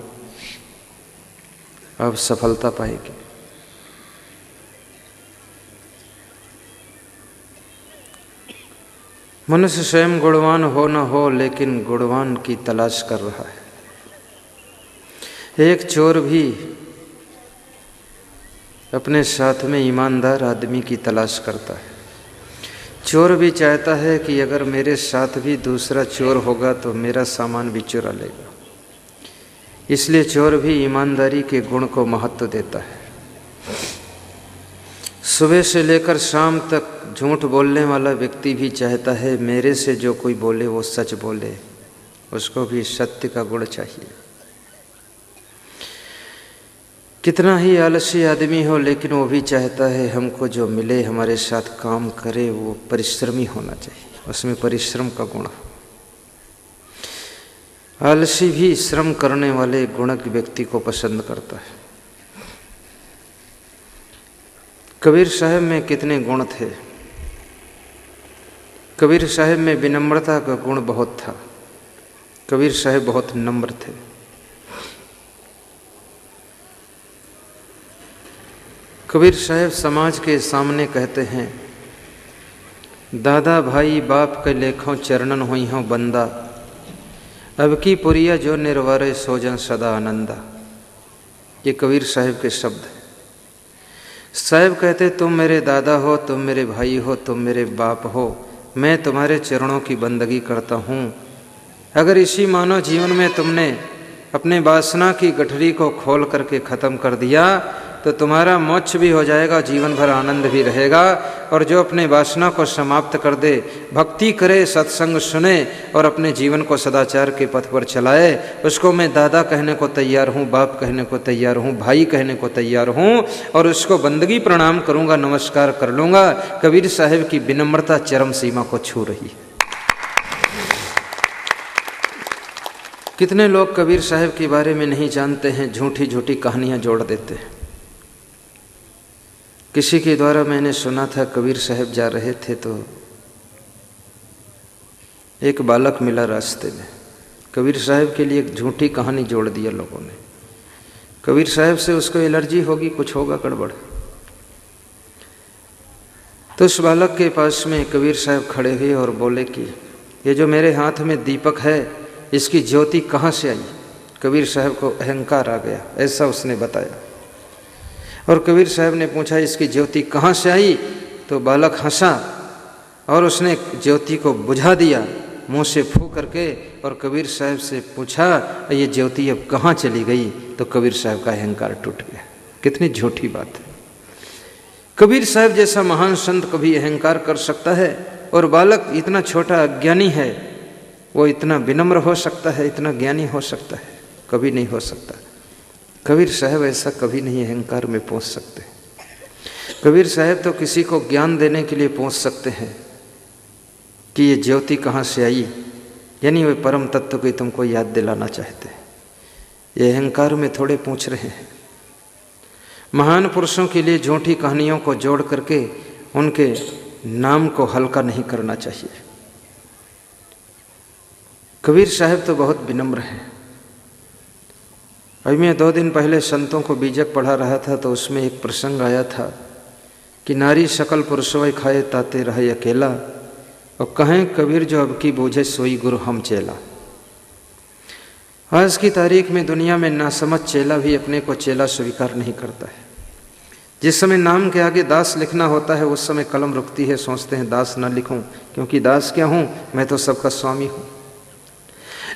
अब सफलता पाएगी। मनुष्य स्वयं गुणवान हो न हो, लेकिन गुणवान की तलाश कर रहा है। एक चोर भी अपने साथ में ईमानदार आदमी की तलाश करता है। चोर भी चाहता है कि अगर मेरे साथ भी दूसरा चोर होगा तो मेरा सामान भी चुरा लेगा। इसलिए चोर भी ईमानदारी के गुण को महत्व देता है। सुबह से लेकर शाम तक झूठ बोलने वाला व्यक्ति भी चाहता है मेरे से जो कोई बोले वो सच बोले, उसको भी सत्य का गुण चाहिए। कितना ही आलसी आदमी हो, लेकिन वो भी चाहता है हमको जो मिले, हमारे साथ काम करे, वो परिश्रमी होना चाहिए, उसमें परिश्रम का गुण हो। आलसी भी श्रम करने वाले गुणज्ञ व्यक्ति को पसंद करता है। कबीर साहब में कितने गुण थे। कबीर साहब में विनम्रता का गुण बहुत था। कबीर साहब बहुत नम्र थे। कबीर साहब समाज के सामने कहते हैं, दादा भाई बाप के लेखों चरणन हुई हों बंदा, अब की पुरिया जो निर्वारे सोजन सदा आनंदा। ये कबीर साहब के शब्द हैं। साहब कहते, तुम मेरे दादा हो, तुम मेरे भाई हो, तुम मेरे बाप हो, मैं तुम्हारे चरणों की बंदगी करता हूँ। अगर इसी मानव जीवन में तुमने अपने वासना की गठरी को खोल करके ख़त्म कर दिया तो तुम्हारा मोक्ष भी हो जाएगा, जीवन भर आनंद भी रहेगा। और जो अपने वासना को समाप्त कर दे, भक्ति करे, सत्संग सुने और अपने जीवन को सदाचार के पथ पर चलाए, उसको मैं दादा कहने को तैयार हूँ, बाप कहने को तैयार हूँ, भाई कहने को तैयार हूँ और उसको बंदगी प्रणाम करूँगा, नमस्कार कर लूँगा। कबीर साहब की विनम्रता चरम सीमा को छू रही है। कितने लोग कबीर साहब के बारे में नहीं जानते हैं, झूठी झूठी कहानियाँ जोड़ देते हैं। किसी के द्वारा मैंने सुना था, कबीर साहब जा रहे थे तो एक बालक मिला रास्ते में। कबीर साहब के लिए एक झूठी कहानी जोड़ दिया लोगों ने। कबीर साहब से उसको एलर्जी होगी, कुछ होगा गड़बड़। तो उस बालक के पास में कबीर साहब खड़े हुए और बोले कि ये जो मेरे हाथ में दीपक है, इसकी ज्योति कहाँ से आई। कबीर साहब को अहंकार आ गया, ऐसा उसने बताया। और कबीर साहब ने पूछा, इसकी ज्योति कहाँ से आई। तो बालक हंसा और उसने ज्योति को बुझा दिया मुंह से फूंक करके। और कबीर साहब से पूछा, ये ज्योति अब कहाँ चली गई। तो कबीर साहब का अहंकार टूट गया। कितनी झूठी बात है। कबीर साहब जैसा महान संत कभी अहंकार कर सकता है और बालक इतना छोटा अज्ञानी है, वो इतना विनम्र हो सकता है, इतना ज्ञानी हो सकता है? कभी नहीं हो सकता। कबीर साहब ऐसा कभी नहीं अहंकार में पहुंच सकते। कबीर साहब तो किसी को ज्ञान देने के लिए पहुंच सकते हैं कि ये ज्योति कहाँ से आई, यानी वे परम तत्व को तुमको याद दिलाना चाहते हैं। ये अहंकार में थोड़े पूछ रहे हैं। महान पुरुषों के लिए झूठी कहानियों को जोड़ करके उनके नाम को हल्का नहीं करना चाहिए। कबीर साहब तो बहुत विनम्र हैं। अभी मैं 2 दिन पहले संतों को बीजक पढ़ा रहा था तो उसमें एक प्रसंग आया था कि नारी सकल पुरुषों खाए ताते रहे अकेला, और कहें कबीर जो अब की बूझे सोई गुरु हम चेला। आज की तारीख में दुनिया में नासमझ चेला भी अपने को चेला स्वीकार नहीं करता है। जिस समय नाम के आगे दास लिखना होता है उस समय कलम रुकती है, सोचते हैं दास न लिखूं, क्योंकि दास क्या हूं, मैं तो सबका स्वामी हूं।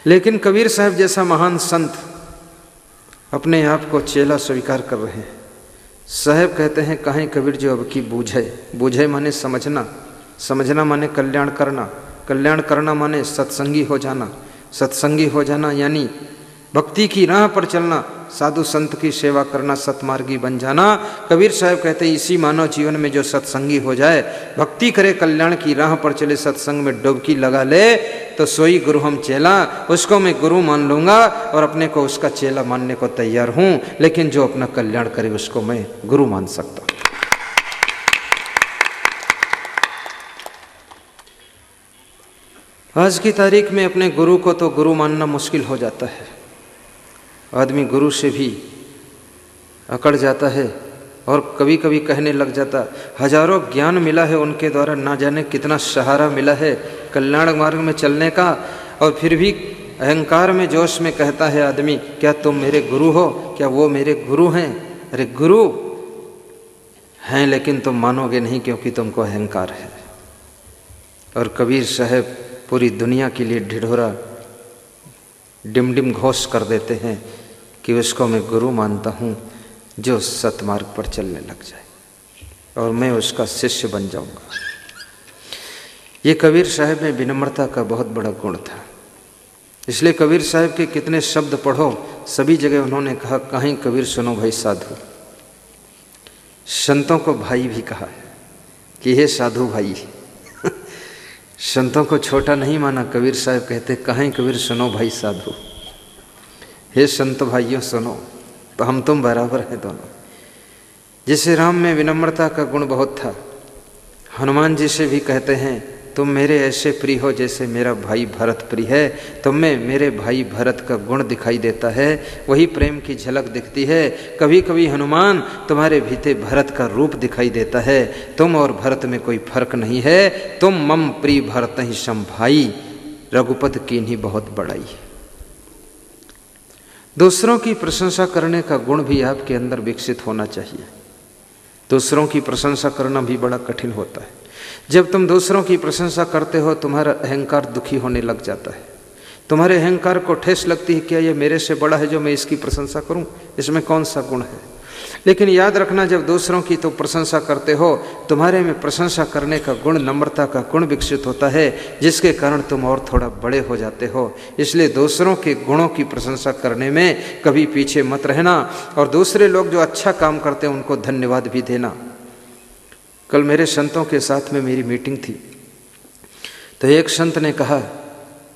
लेकिन कबीर साहब जैसा महान संत अपने आप को चेला स्वीकार कर रहे हैं। साहब कहते हैं, कहें कबीर जो अब की बूझे। बूझे माने समझना, समझना माने कल्याण करना, कल्याण करना माने सत्संगी हो जाना, सत्संगी हो जाना यानी भक्ति की राह पर चलना, साधु संत की सेवा करना, सतमार्गी बन जाना। कबीर साहब कहते हैं, इसी मानव जीवन में जो सत्संगी हो जाए, भक्ति करे, कल्याण की राह पर चले, सत्संग में डुबकी लगा ले, तो सोई गुरु हम चेला। उसको मैं गुरु मान लूँगा और अपने को उसका चेला मानने को तैयार हूँ, लेकिन जो अपना कल्याण करे उसको मैं गुरु मान सकता हूँ। आज की तारीख में अपने गुरु को तो गुरु मानना मुश्किल हो जाता है। आदमी गुरु से भी अकड़ जाता है और कभी कभी कहने लग जाता, हजारों ज्ञान मिला है उनके द्वारा, ना जाने कितना सहारा मिला है कल्याण मार्ग में चलने का, और फिर भी अहंकार में जोश में कहता है आदमी, क्या तुम मेरे गुरु हो, क्या वो मेरे गुरु हैं। अरे गुरु हैं लेकिन तुम मानोगे नहीं क्योंकि तुमको अहंकार है। और कबीर साहब पूरी दुनिया के लिए ढिढोरा डिमडिम घोष कर देते हैं कि उसको मैं गुरु मानता हूँ जो सतमार्ग पर चलने लग जाए और मैं उसका शिष्य बन जाऊँगा। ये कबीर साहब में विनम्रता का बहुत बड़ा गुण था। इसलिए कबीर साहब के कितने शब्द पढ़ो, सभी जगह उन्होंने कहा, कहीं कबीर सुनो भाई साधु। संतों को भाई भी कहा है कि हे साधु भाई। संतों को छोटा नहीं माना। कबीर साहब कहते, कहीं कबीर सुनो भाई साधु। हे संत भाइयों सुनो, तो हम तुम बराबर हैं दोनों। जैसे राम में विनम्रता का गुण बहुत था, हनुमान जी से भी कहते हैं तुम मेरे ऐसे प्रिय हो जैसे मेरा भाई भरत प्रिय है। तुम में मेरे भाई भरत का गुण दिखाई देता है, वही प्रेम की झलक दिखती है। कभी कभी हनुमान तुम्हारे भीतर भरत का रूप दिखाई देता है। तुम और भरत में कोई फर्क नहीं है। तुम मम प्रिय भरत ही सम भाई, रघुपति की नहीं बहुत बड़ाई। दूसरों की प्रशंसा करने का गुण भी आपके अंदर विकसित होना चाहिए। दूसरों की प्रशंसा करना भी बड़ा कठिन होता है। जब तुम दूसरों की प्रशंसा करते हो तुम्हारा अहंकार दुखी होने लग जाता है। तुम्हारे अहंकार को ठेस लगती है, क्या ये मेरे से बड़ा है जो मैं इसकी प्रशंसा करूं, इसमें कौन सा गुण है। लेकिन याद रखना, जब दूसरों की तो प्रशंसा करते हो, तुम्हारे में प्रशंसा करने का गुण, नम्रता का गुण विकसित होता है, जिसके कारण तुम और थोड़ा बड़े हो जाते हो। इसलिए दूसरों के गुणों की प्रशंसा करने में कभी पीछे मत रहना, और दूसरे लोग जो अच्छा काम करते हैं उनको धन्यवाद भी देना। कल मेरे संतों के साथ में मेरी मीटिंग थी, तो एक संत ने कहा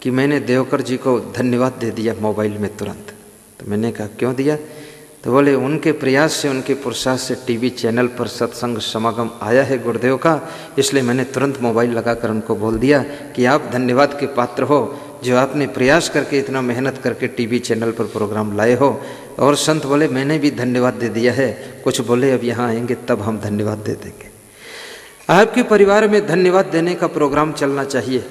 कि मैंने देवकर जी को धन्यवाद दे दिया मोबाइल में तुरंत। तो मैंने कहा क्यों दिया? तो बोले उनके प्रयास से, उनके पुरुषार्थ से टीवी चैनल पर सत्संग समागम आया है गुरुदेव का, इसलिए मैंने तुरंत मोबाइल लगाकर उनको बोल दिया कि आप धन्यवाद के पात्र हो, जो आपने प्रयास करके इतना मेहनत करके टीवी चैनल पर प्रोग्राम लाए हो। और संत बोले मैंने भी धन्यवाद दे दिया है। कुछ बोले अब यहाँ आएंगे तब हम धन्यवाद दे देंगे। आपके परिवार में धन्यवाद देने का प्रोग्राम चलना चाहिए।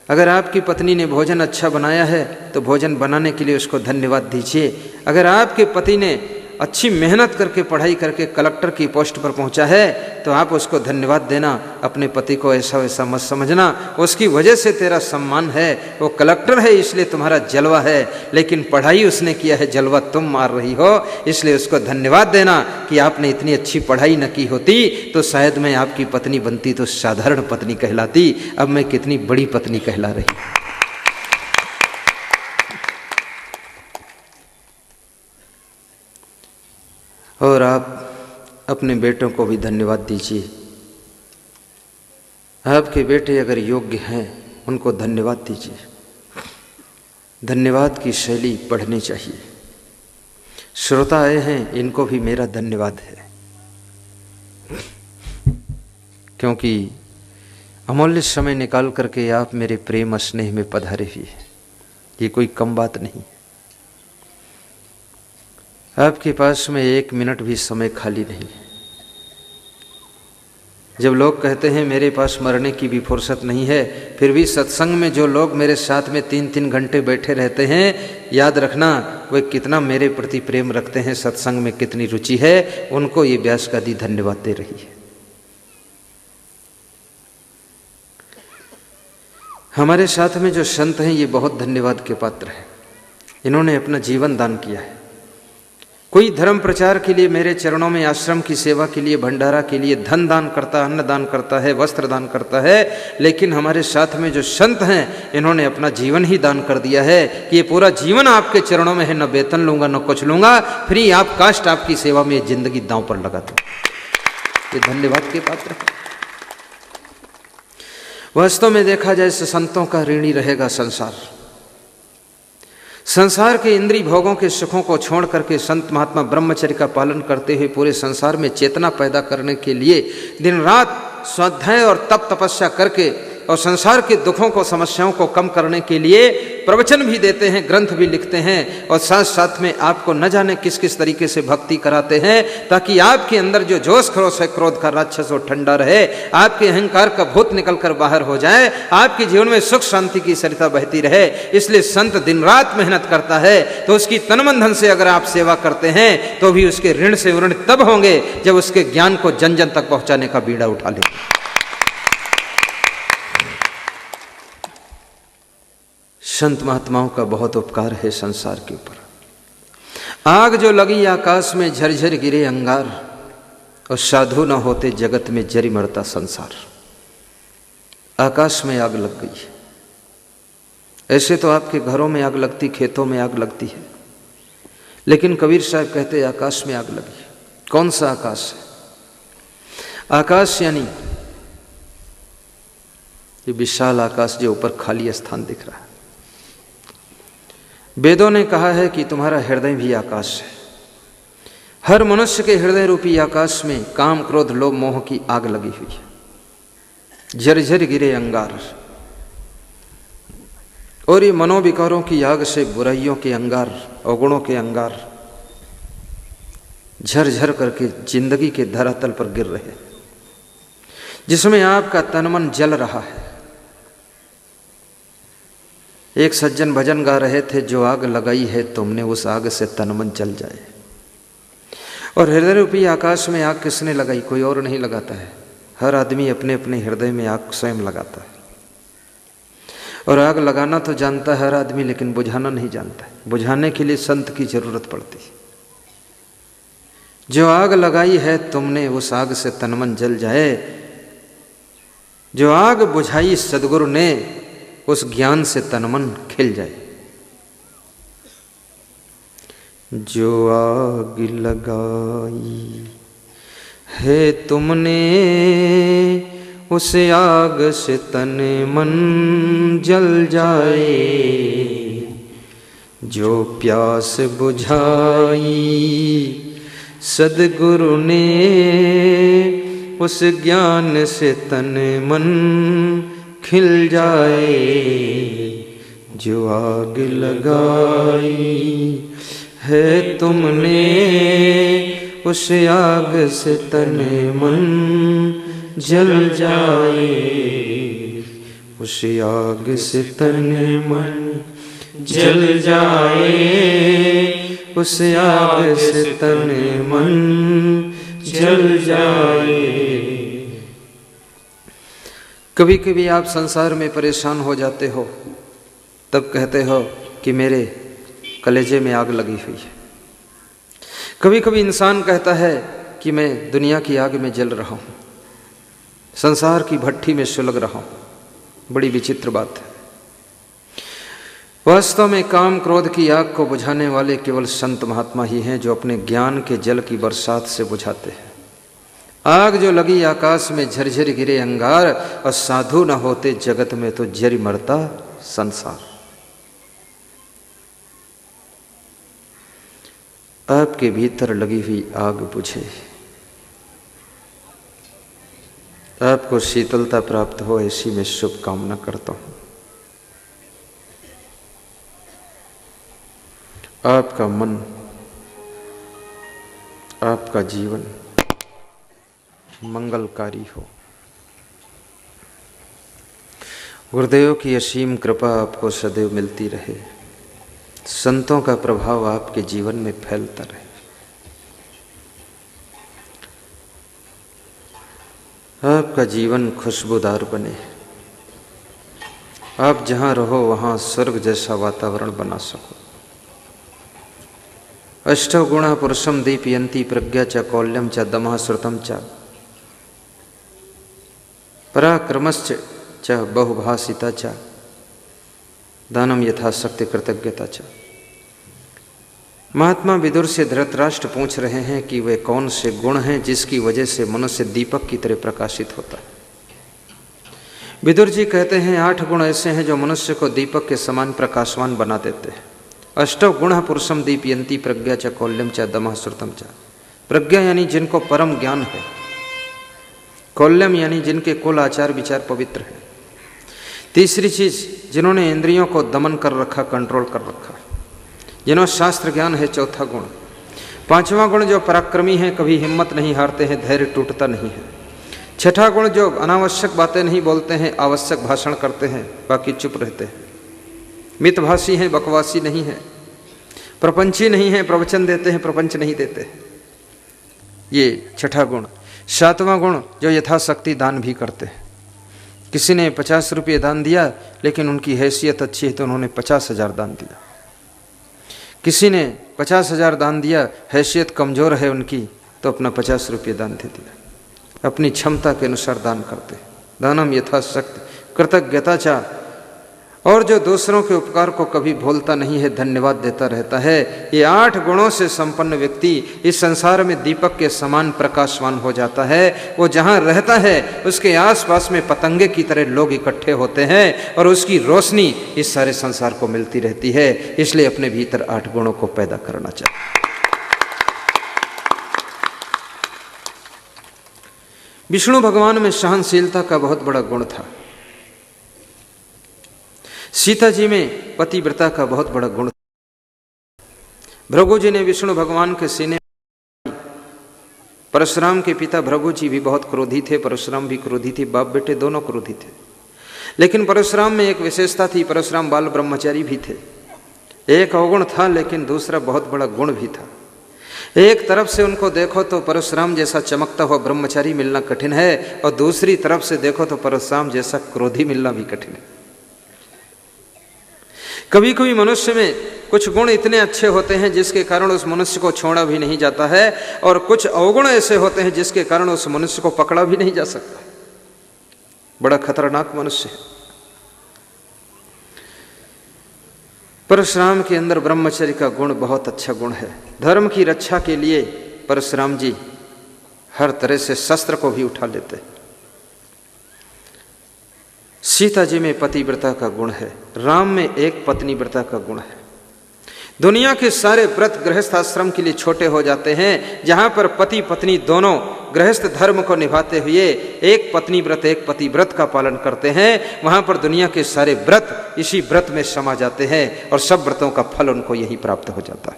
अगर आपकी पत्नी ने भोजन अच्छा बनाया है तो भोजन बनाने के लिए उसको धन्यवाद दीजिए। अगर आपके पति ने अच्छी मेहनत करके पढ़ाई करके कलेक्टर की पोस्ट पर पहुंचा है तो आप उसको धन्यवाद देना। अपने पति को ऐसा वैसा मत समझना, उसकी वजह से तेरा सम्मान है। वो कलेक्टर है इसलिए तुम्हारा जलवा है, लेकिन पढ़ाई उसने किया है, जलवा तुम मार रही हो। इसलिए उसको धन्यवाद देना कि आपने इतनी अच्छी पढ़ाई न की होती तो शायद मैं आपकी पत्नी बनती तो साधारण पत्नी कहलाती, अब मैं कितनी बड़ी पत्नी कहला रही। और आप अपने बेटों को भी धन्यवाद दीजिए। आपके बेटे अगर योग्य हैं उनको धन्यवाद दीजिए। धन्यवाद की शैली पढ़नी चाहिए। श्रोता आए हैं, इनको भी मेरा धन्यवाद है, क्योंकि अमूल्य समय निकाल करके आप मेरे प्रेम स्नेह में पधारे हुए हैं। ये कोई कम बात नहीं। आपके पास में 1 मिनट भी समय खाली नहीं है। जब लोग कहते हैं मेरे पास मरने की भी फुर्सत नहीं है, फिर भी सत्संग में जो लोग मेरे साथ में 3-3 घंटे बैठे रहते हैं, याद रखना वे कितना मेरे प्रति प्रेम रखते हैं, सत्संग में कितनी रुचि है, उनको ये व्यास गादी धन्यवाद दे रही है। हमारे साथ में जो संत हैं ये बहुत धन्यवाद के पात्र हैं। इन्होंने अपना जीवन दान किया है। कोई धर्म प्रचार के लिए मेरे चरणों में, आश्रम की सेवा के लिए, भंडारा के लिए धन दान करता है, अन्न दान करता है, वस्त्र दान करता है, लेकिन हमारे साथ में जो संत हैं इन्होंने अपना जीवन ही दान कर दिया है कि ये पूरा जीवन आपके चरणों में है, न वेतन लूंगा न कुछ लूंगा, फ्री आप कास्ट आपकी सेवा में जिंदगी दांव पर लगा दूं। ये धन्यवाद के पात्र है। वास्तव में देखा जाए तो संतों का ऋणी रहेगा संसार। संसार के इंद्रिय भोगों के सुखों को छोड़ करके संत महात्मा ब्रह्मचर्य का पालन करते हुए पूरे संसार में चेतना पैदा करने के लिए दिन रात स्वाध्याय और तप तपस्या करके और संसार के दुखों को, समस्याओं को कम करने के लिए प्रवचन भी देते हैं, ग्रंथ भी लिखते हैं, और साथ साथ में आपको न जाने किस किस तरीके से भक्ति कराते हैं, ताकि आपके अंदर जो जोश खरोश है, क्रोध का राक्षस वो ठंडा रहे, आपके अहंकार का भूत निकल कर बाहर हो जाए, आपके जीवन में सुख शांति की सरिता बहती रहे। इसलिए संत दिन रात मेहनत करता है, तो उसकी तन मन धन से अगर आप सेवा करते हैं तो भी उसके ऋण से ऋण तब होंगे जब उसके ज्ञान को जन जन तक पहुंचाने का बीड़ा उठा ले। संत महात्माओं का बहुत उपकार है संसार के ऊपर। आग जो लगी आकाश में झरझर गिरे अंगार, और साधु न होते जगत में जरी मरता संसार। आकाश में आग लग गई है। ऐसे तो आपके घरों में आग लगती, खेतों में आग लगती है, लेकिन कबीर साहब कहते हैं आकाश में आग लगी। कौन सा आकाश है? आकाश यानी ये विशाल आकाश जो ऊपर खाली स्थान दिख रहा है। वेदों ने कहा है कि तुम्हारा हृदय भी आकाश है। हर मनुष्य के हृदय रूपी आकाश में काम, क्रोध, लोभ, मोह की आग लगी हुई है। झरझर गिरे अंगार, और ये मनोविकारों की आग से बुराइयों के अंगार, अवगुणों के अंगार झरझर करके जिंदगी के धरातल पर गिर रहे हैं, जिसमें आपका तन मन जल रहा है। एक सज्जन भजन गा रहे थे, जो आग लगाई है तुमने उस आग से तन मन जल जाए। और हृदय रूपी आकाश में आग किसने लगाई? कोई और नहीं लगाता है। हर आदमी अपने अपने हृदय में आग स्वयं लगाता है। और आग लगाना तो जानता है हर आदमी, लेकिन बुझाना नहीं जानता है। बुझाने के लिए संत की जरूरत पड़ती है। जो आग लगाई है तुमने उस आग से तन मन जल जाए। जो आग बुझाई सदगुरु ने उस ज्ञान से तन मन खिल जाए। जो आग लगाई है तुमने उस आग से तन मन जल जाए। जो प्यास बुझाई सदगुरु ने उस ज्ञान से तन मन खिल जाए। जो आग लगाई है तुमने उस आग से तन मन जल जाए। उस आग से तन मन जल जाए। उस आग से तन मन जल जाए। कभी कभी आप संसार में परेशान हो जाते हो, तब कहते हो कि मेरे कलेजे में आग लगी हुई है। कभी कभी इंसान कहता है कि मैं दुनिया की आग में जल रहा हूँ, संसार की भट्ठी में सुलग रहा हूँ। बड़ी विचित्र बात है। वास्तव में काम, क्रोध की आग को बुझाने वाले केवल संत महात्मा ही हैं, जो अपने ज्ञान के जल की बरसात से बुझाते हैं। आग जो लगी आकाश में झरझर गिरे अंगार, और साधु न होते जगत में तो जरी मरता संसार। आपके भीतर लगी हुई आग बुझे, आपको शीतलता प्राप्त हो, ऐसी मैं शुभकामना करता हूं। आपका मन, आपका जीवन मंगलकारी हो। गुरुदेव की असीम कृपा आपको सदैव मिलती रहे। संतों का प्रभाव आपके जीवन में फैलता रहे। आपका जीवन खुशबूदार बने। आप जहाँ रहो वहाँ स्वर्ग जैसा वातावरण बना सको। अष्टौ गुणा पुरुषम दीपयन्ति प्रज्ञा च कौल्यम च दमः श्रुतम च पराक्रमश्च च बहुभाषिता च दानम यथाशक्ति कृतज्ञता च। महात्मा विदुर से धृतराष्ट्र पूछ रहे हैं कि वे कौन से गुण हैं जिसकी वजह से मनुष्य दीपक की तरह प्रकाशित होता है। विदुर जी कहते हैं 8 गुण ऐसे हैं जो मनुष्य को दीपक के समान प्रकाशवान बना देते हैं। अष्टौ गुण पुरुषम दीपयन्ति प्रज्ञा च कौल्यम च दमः श्रुतम च। प्रज्ञा यानी जिनको परम ज्ञान है, कौल्यम यानी जिनके कुल आचार विचार पवित्र है। तीसरी चीज, जिन्होंने इंद्रियों को दमन कर रखा, कंट्रोल कर रखा, जिन्होंने शास्त्र ज्ञान है, चौथा गुण। 5वां गुण जो पराक्रमी हैं, कभी हिम्मत नहीं हारते हैं, धैर्य टूटता नहीं है। 6ठा गुण जो अनावश्यक बातें नहीं बोलते हैं, आवश्यक भाषण करते हैं, बाकी चुप रहते हैं। मितभाषी हैं, बकवासी नहीं है, प्रपंची नहीं है, प्रवचन देते हैं, प्रपंच नहीं देते। ये 6ठा गुण। 7वां गुण जो यथाशक्ति दान भी करते हैं। किसी ने 50 रुपये दान दिया, लेकिन उनकी हैसियत अच्छी है तो उन्होंने 50,000 दान दिया। किसी ने 50,000 दान दिया, हैसियत कमज़ोर है उनकी, तो अपना 50 रुपये दान दे दिया। अपनी क्षमता के अनुसार दान करते। दानम यथाशक्ति कृतज्ञता चा, और जो दूसरों के उपकार को कभी भूलता नहीं है, धन्यवाद देता रहता है, ये 8 गुणों से संपन्न व्यक्ति इस संसार में दीपक के समान प्रकाशवान हो जाता है। वो जहाँ रहता है उसके आसपास में पतंगे की तरह लोग इकट्ठे होते हैं और उसकी रोशनी इस सारे संसार को मिलती रहती है। इसलिए अपने भीतर 8 गुणों को पैदा करना चाहिए। विष्णु भगवान में सहनशीलता का बहुत बड़ा गुण था। सीता जी में पतिव्रता का बहुत बड़ा गुण था। भृगु जी ने विष्णु भगवान के सीने, परशुराम के पिता भृगु जी भी बहुत क्रोधी थे, परशुराम भी क्रोधी थे, बाप बेटे दोनों क्रोधी थे। लेकिन परशुराम में एक विशेषता थी, परशुराम बाल ब्रह्मचारी भी थे। एक अवगुण था लेकिन दूसरा बहुत बड़ा गुण भी था। एक तरफ से उनको देखो तो परशुराम जैसा चमकता हुआ ब्रह्मचारी मिलना कठिन है, और दूसरी तरफ से देखो तो परशुराम जैसा क्रोधी मिलना भी कठिन है। कभी कभी मनुष्य में कुछ गुण इतने अच्छे होते हैं जिसके कारण उस मनुष्य को छोड़ा भी नहीं जाता है, और कुछ अवगुण ऐसे होते हैं जिसके कारण उस मनुष्य को पकड़ा भी नहीं जा सकता। बड़ा खतरनाक मनुष्य है। परशुराम के अंदर ब्रह्मचर्य का गुण बहुत अच्छा गुण है। धर्म की रक्षा के लिए परशुराम जी हर तरह से शस्त्र को भी उठा लेते हैं। सीता जी में पतिव्रता का गुण है, राम में एक पत्नी व्रता का गुण है। दुनिया के सारे व्रत गृहस्थ आश्रम के लिए छोटे हो जाते हैं। जहां पर पति पत्नी दोनों गृहस्थ धर्म को निभाते हुए एक पत्नी व्रत एक पति व्रत का पालन करते हैं, वहां पर दुनिया के सारे व्रत इसी व्रत में समा जाते हैं और सब व्रतों का फल उनको यही प्राप्त हो जाता है।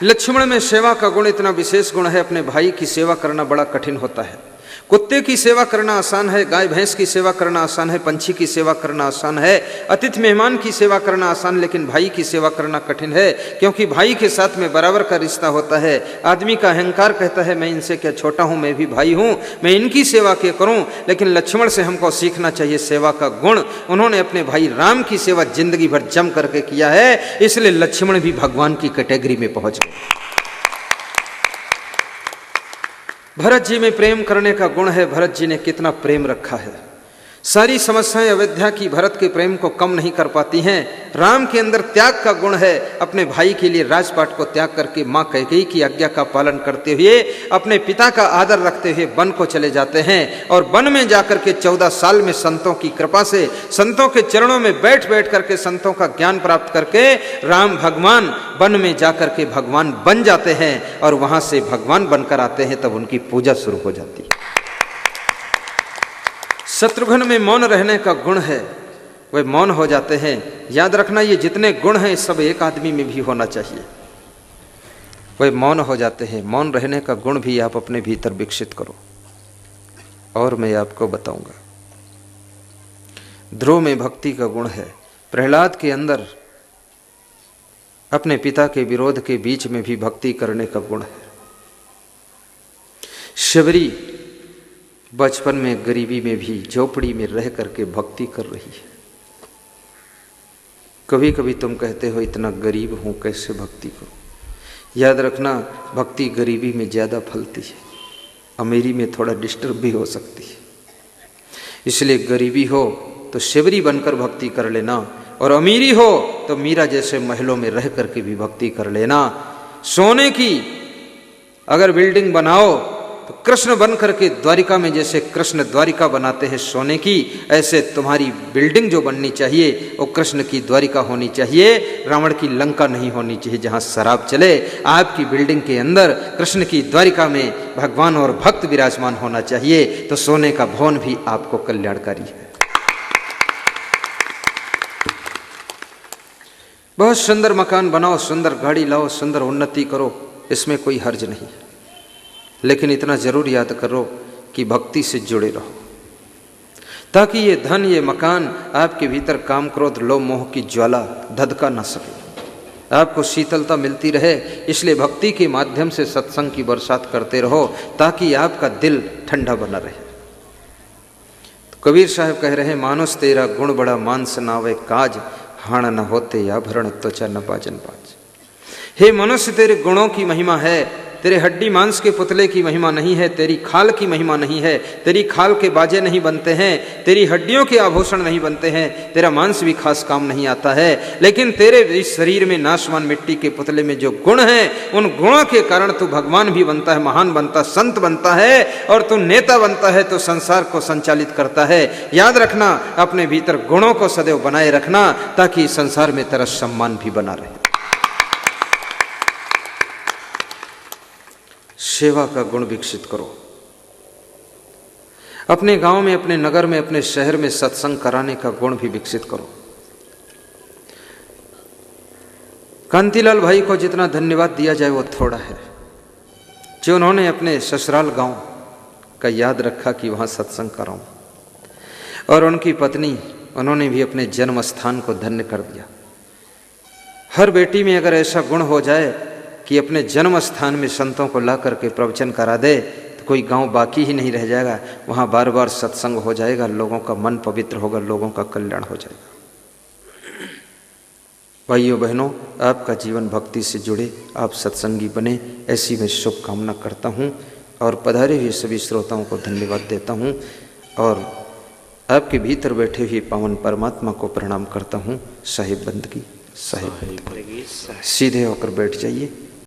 लक्ष्मण में सेवा का गुण इतना विशेष गुण है, अपने भाई की सेवा करना बड़ा कठिन होता है। कुत्ते की सेवा करना आसान है, गाय भैंस की सेवा करना आसान है, पंछी की सेवा करना आसान है, अतिथि मेहमान की सेवा करना आसान, लेकिन भाई की सेवा करना कठिन है, क्योंकि भाई के साथ में बराबर का रिश्ता होता है। आदमी का अहंकार कहता है मैं इनसे क्या छोटा हूं, मैं भी भाई हूं, मैं इनकी सेवा क्या करूं। लेकिन लक्ष्मण से हमको सीखना चाहिए सेवा का गुण। उन्होंने अपने भाई राम की सेवा जिंदगी भर जम करके किया है, इसलिए लक्ष्मण भी भगवान की कैटेगरी में पहुंच गए। भरत जी में प्रेम करने का गुण है। भरत जी ने कितना प्रेम रखा है। सारी समस्याएं अयोध्या की भरत के प्रेम को कम नहीं कर पाती हैं। राम के अंदर त्याग का गुण है। अपने भाई के लिए राजपाट को त्याग करके मां कैकेयी की आज्ञा का पालन करते हुए, अपने पिता का आदर रखते हुए वन को चले जाते हैं, और वन में जाकर के 14 साल में संतों की कृपा से, संतों के चरणों में बैठ बैठ करके संतों का ज्ञान प्राप्त करके राम भगवान वन में जाकर के भगवान बन जाते हैं, और वहां से भगवान बनकर आते हैं, तब उनकी पूजा शुरू हो जाती है। शत्रुघ्न में मौन रहने का गुण है, वे मौन हो जाते हैं। याद रखना, ये जितने गुण हैं सब एक आदमी में भी होना चाहिए। वे मौन हो जाते हैं। मौन रहने का गुण भी आप अपने भीतर विकसित करो। और मैं आपको बताऊंगा, ध्रुव में भक्ति का गुण है। प्रहलाद के अंदर अपने पिता के विरोध के बीच में भी भक्ति करने का गुण है। शबरी बचपन में गरीबी में भी झोपड़ी में रह करके भक्ति कर रही है। कभी कभी तुम कहते हो इतना गरीब हूं कैसे भक्ति करूं। याद रखना, भक्ति गरीबी में ज़्यादा फलती है, अमीरी में थोड़ा डिस्टर्ब भी हो सकती है। इसलिए गरीबी हो तो शिवरी बनकर भक्ति कर लेना, और अमीरी हो तो मीरा जैसे महलों में रह करके भी भक्ति कर लेना। सोने की अगर बिल्डिंग बनाओ तो कृष्ण बन करके द्वारिका में जैसे कृष्ण द्वारिका बनाते हैं सोने की, ऐसे तुम्हारी बिल्डिंग जो बननी चाहिए वो कृष्ण की द्वारिका होनी चाहिए, रावण की लंका नहीं होनी चाहिए जहाँ शराब चले। आपकी बिल्डिंग के अंदर कृष्ण की द्वारिका में भगवान और भक्त विराजमान होना चाहिए, तो सोने का भवन भी आपको कल्याणकारी है। बहुत सुंदर मकान बनाओ, सुंदर गाड़ी लाओ, सुंदर उन्नति करो, इसमें कोई हर्ज नहीं, लेकिन इतना जरूर याद करो कि भक्ति से जुड़े रहो, ताकि ये धन ये मकान आपके भीतर काम क्रोध लोभ मोह की ज्वाला धधका न सके, आपको शीतलता मिलती रहे। इसलिए भक्ति के माध्यम से सत्संग की बरसात करते रहो, ताकि आपका दिल ठंडा बना रहे। तो कबीर साहब कह रहे हैं, मानुष तेरा गुण बड़ा मानस नावे काज, हाण न होते आभरण त्वचा न बाजन बाज। हे मनुष्य, तेरे गुणों की महिमा है, तेरे हड्डी मांस के पुतले की महिमा नहीं है, तेरी खाल की महिमा नहीं है, तेरी खाल के बाजे नहीं बनते हैं, तेरी हड्डियों के आभूषण नहीं बनते हैं, तेरा मांस भी खास काम नहीं आता है। लेकिन तेरे इस शरीर में नाशवान मिट्टी के पुतले में जो गुण हैं, उन गुणों के कारण तू भगवान भी बनता है, महान बनता, संत बनता है, और तू नेता बनता है, तो संसार को संचालित करता है। याद रखना, अपने भीतर गुणों को सदैव बनाए रखना, ताकि संसार में तेरा सम्मान भी बना रहे। सेवा का गुण विकसित करो। अपने गांव में, अपने नगर में, अपने शहर में सत्संग कराने का गुण भी विकसित करो। कांतिलाल भाई को जितना धन्यवाद दिया जाए वो थोड़ा है, जो उन्होंने अपने ससुराल गांव का याद रखा कि वहां सत्संग कराऊं, और उनकी पत्नी, उन्होंने भी अपने जन्म स्थान को धन्य कर दिया। हर बेटी में अगर ऐसा गुण हो जाए कि अपने जन्म स्थान में संतों को ला करके प्रवचन करा दे, तो कोई गांव बाकी ही नहीं रह जाएगा, वहाँ बार बार सत्संग हो जाएगा, लोगों का मन पवित्र होगा, लोगों का कल्याण हो जाएगा। भाइयों बहनों, आपका जीवन भक्ति से जुड़े, आप सत्संगी बने, ऐसी मैं शुभकामना करता हूँ, और पधारे हुए सभी श्रोताओं को धन्यवाद देता हूँ, और आपके भीतर बैठे हुए पावन परमात्मा को प्रणाम करता हूँ। साहिब बंदगी, साहिब बंदगी। सीधे होकर बैठ जाइए।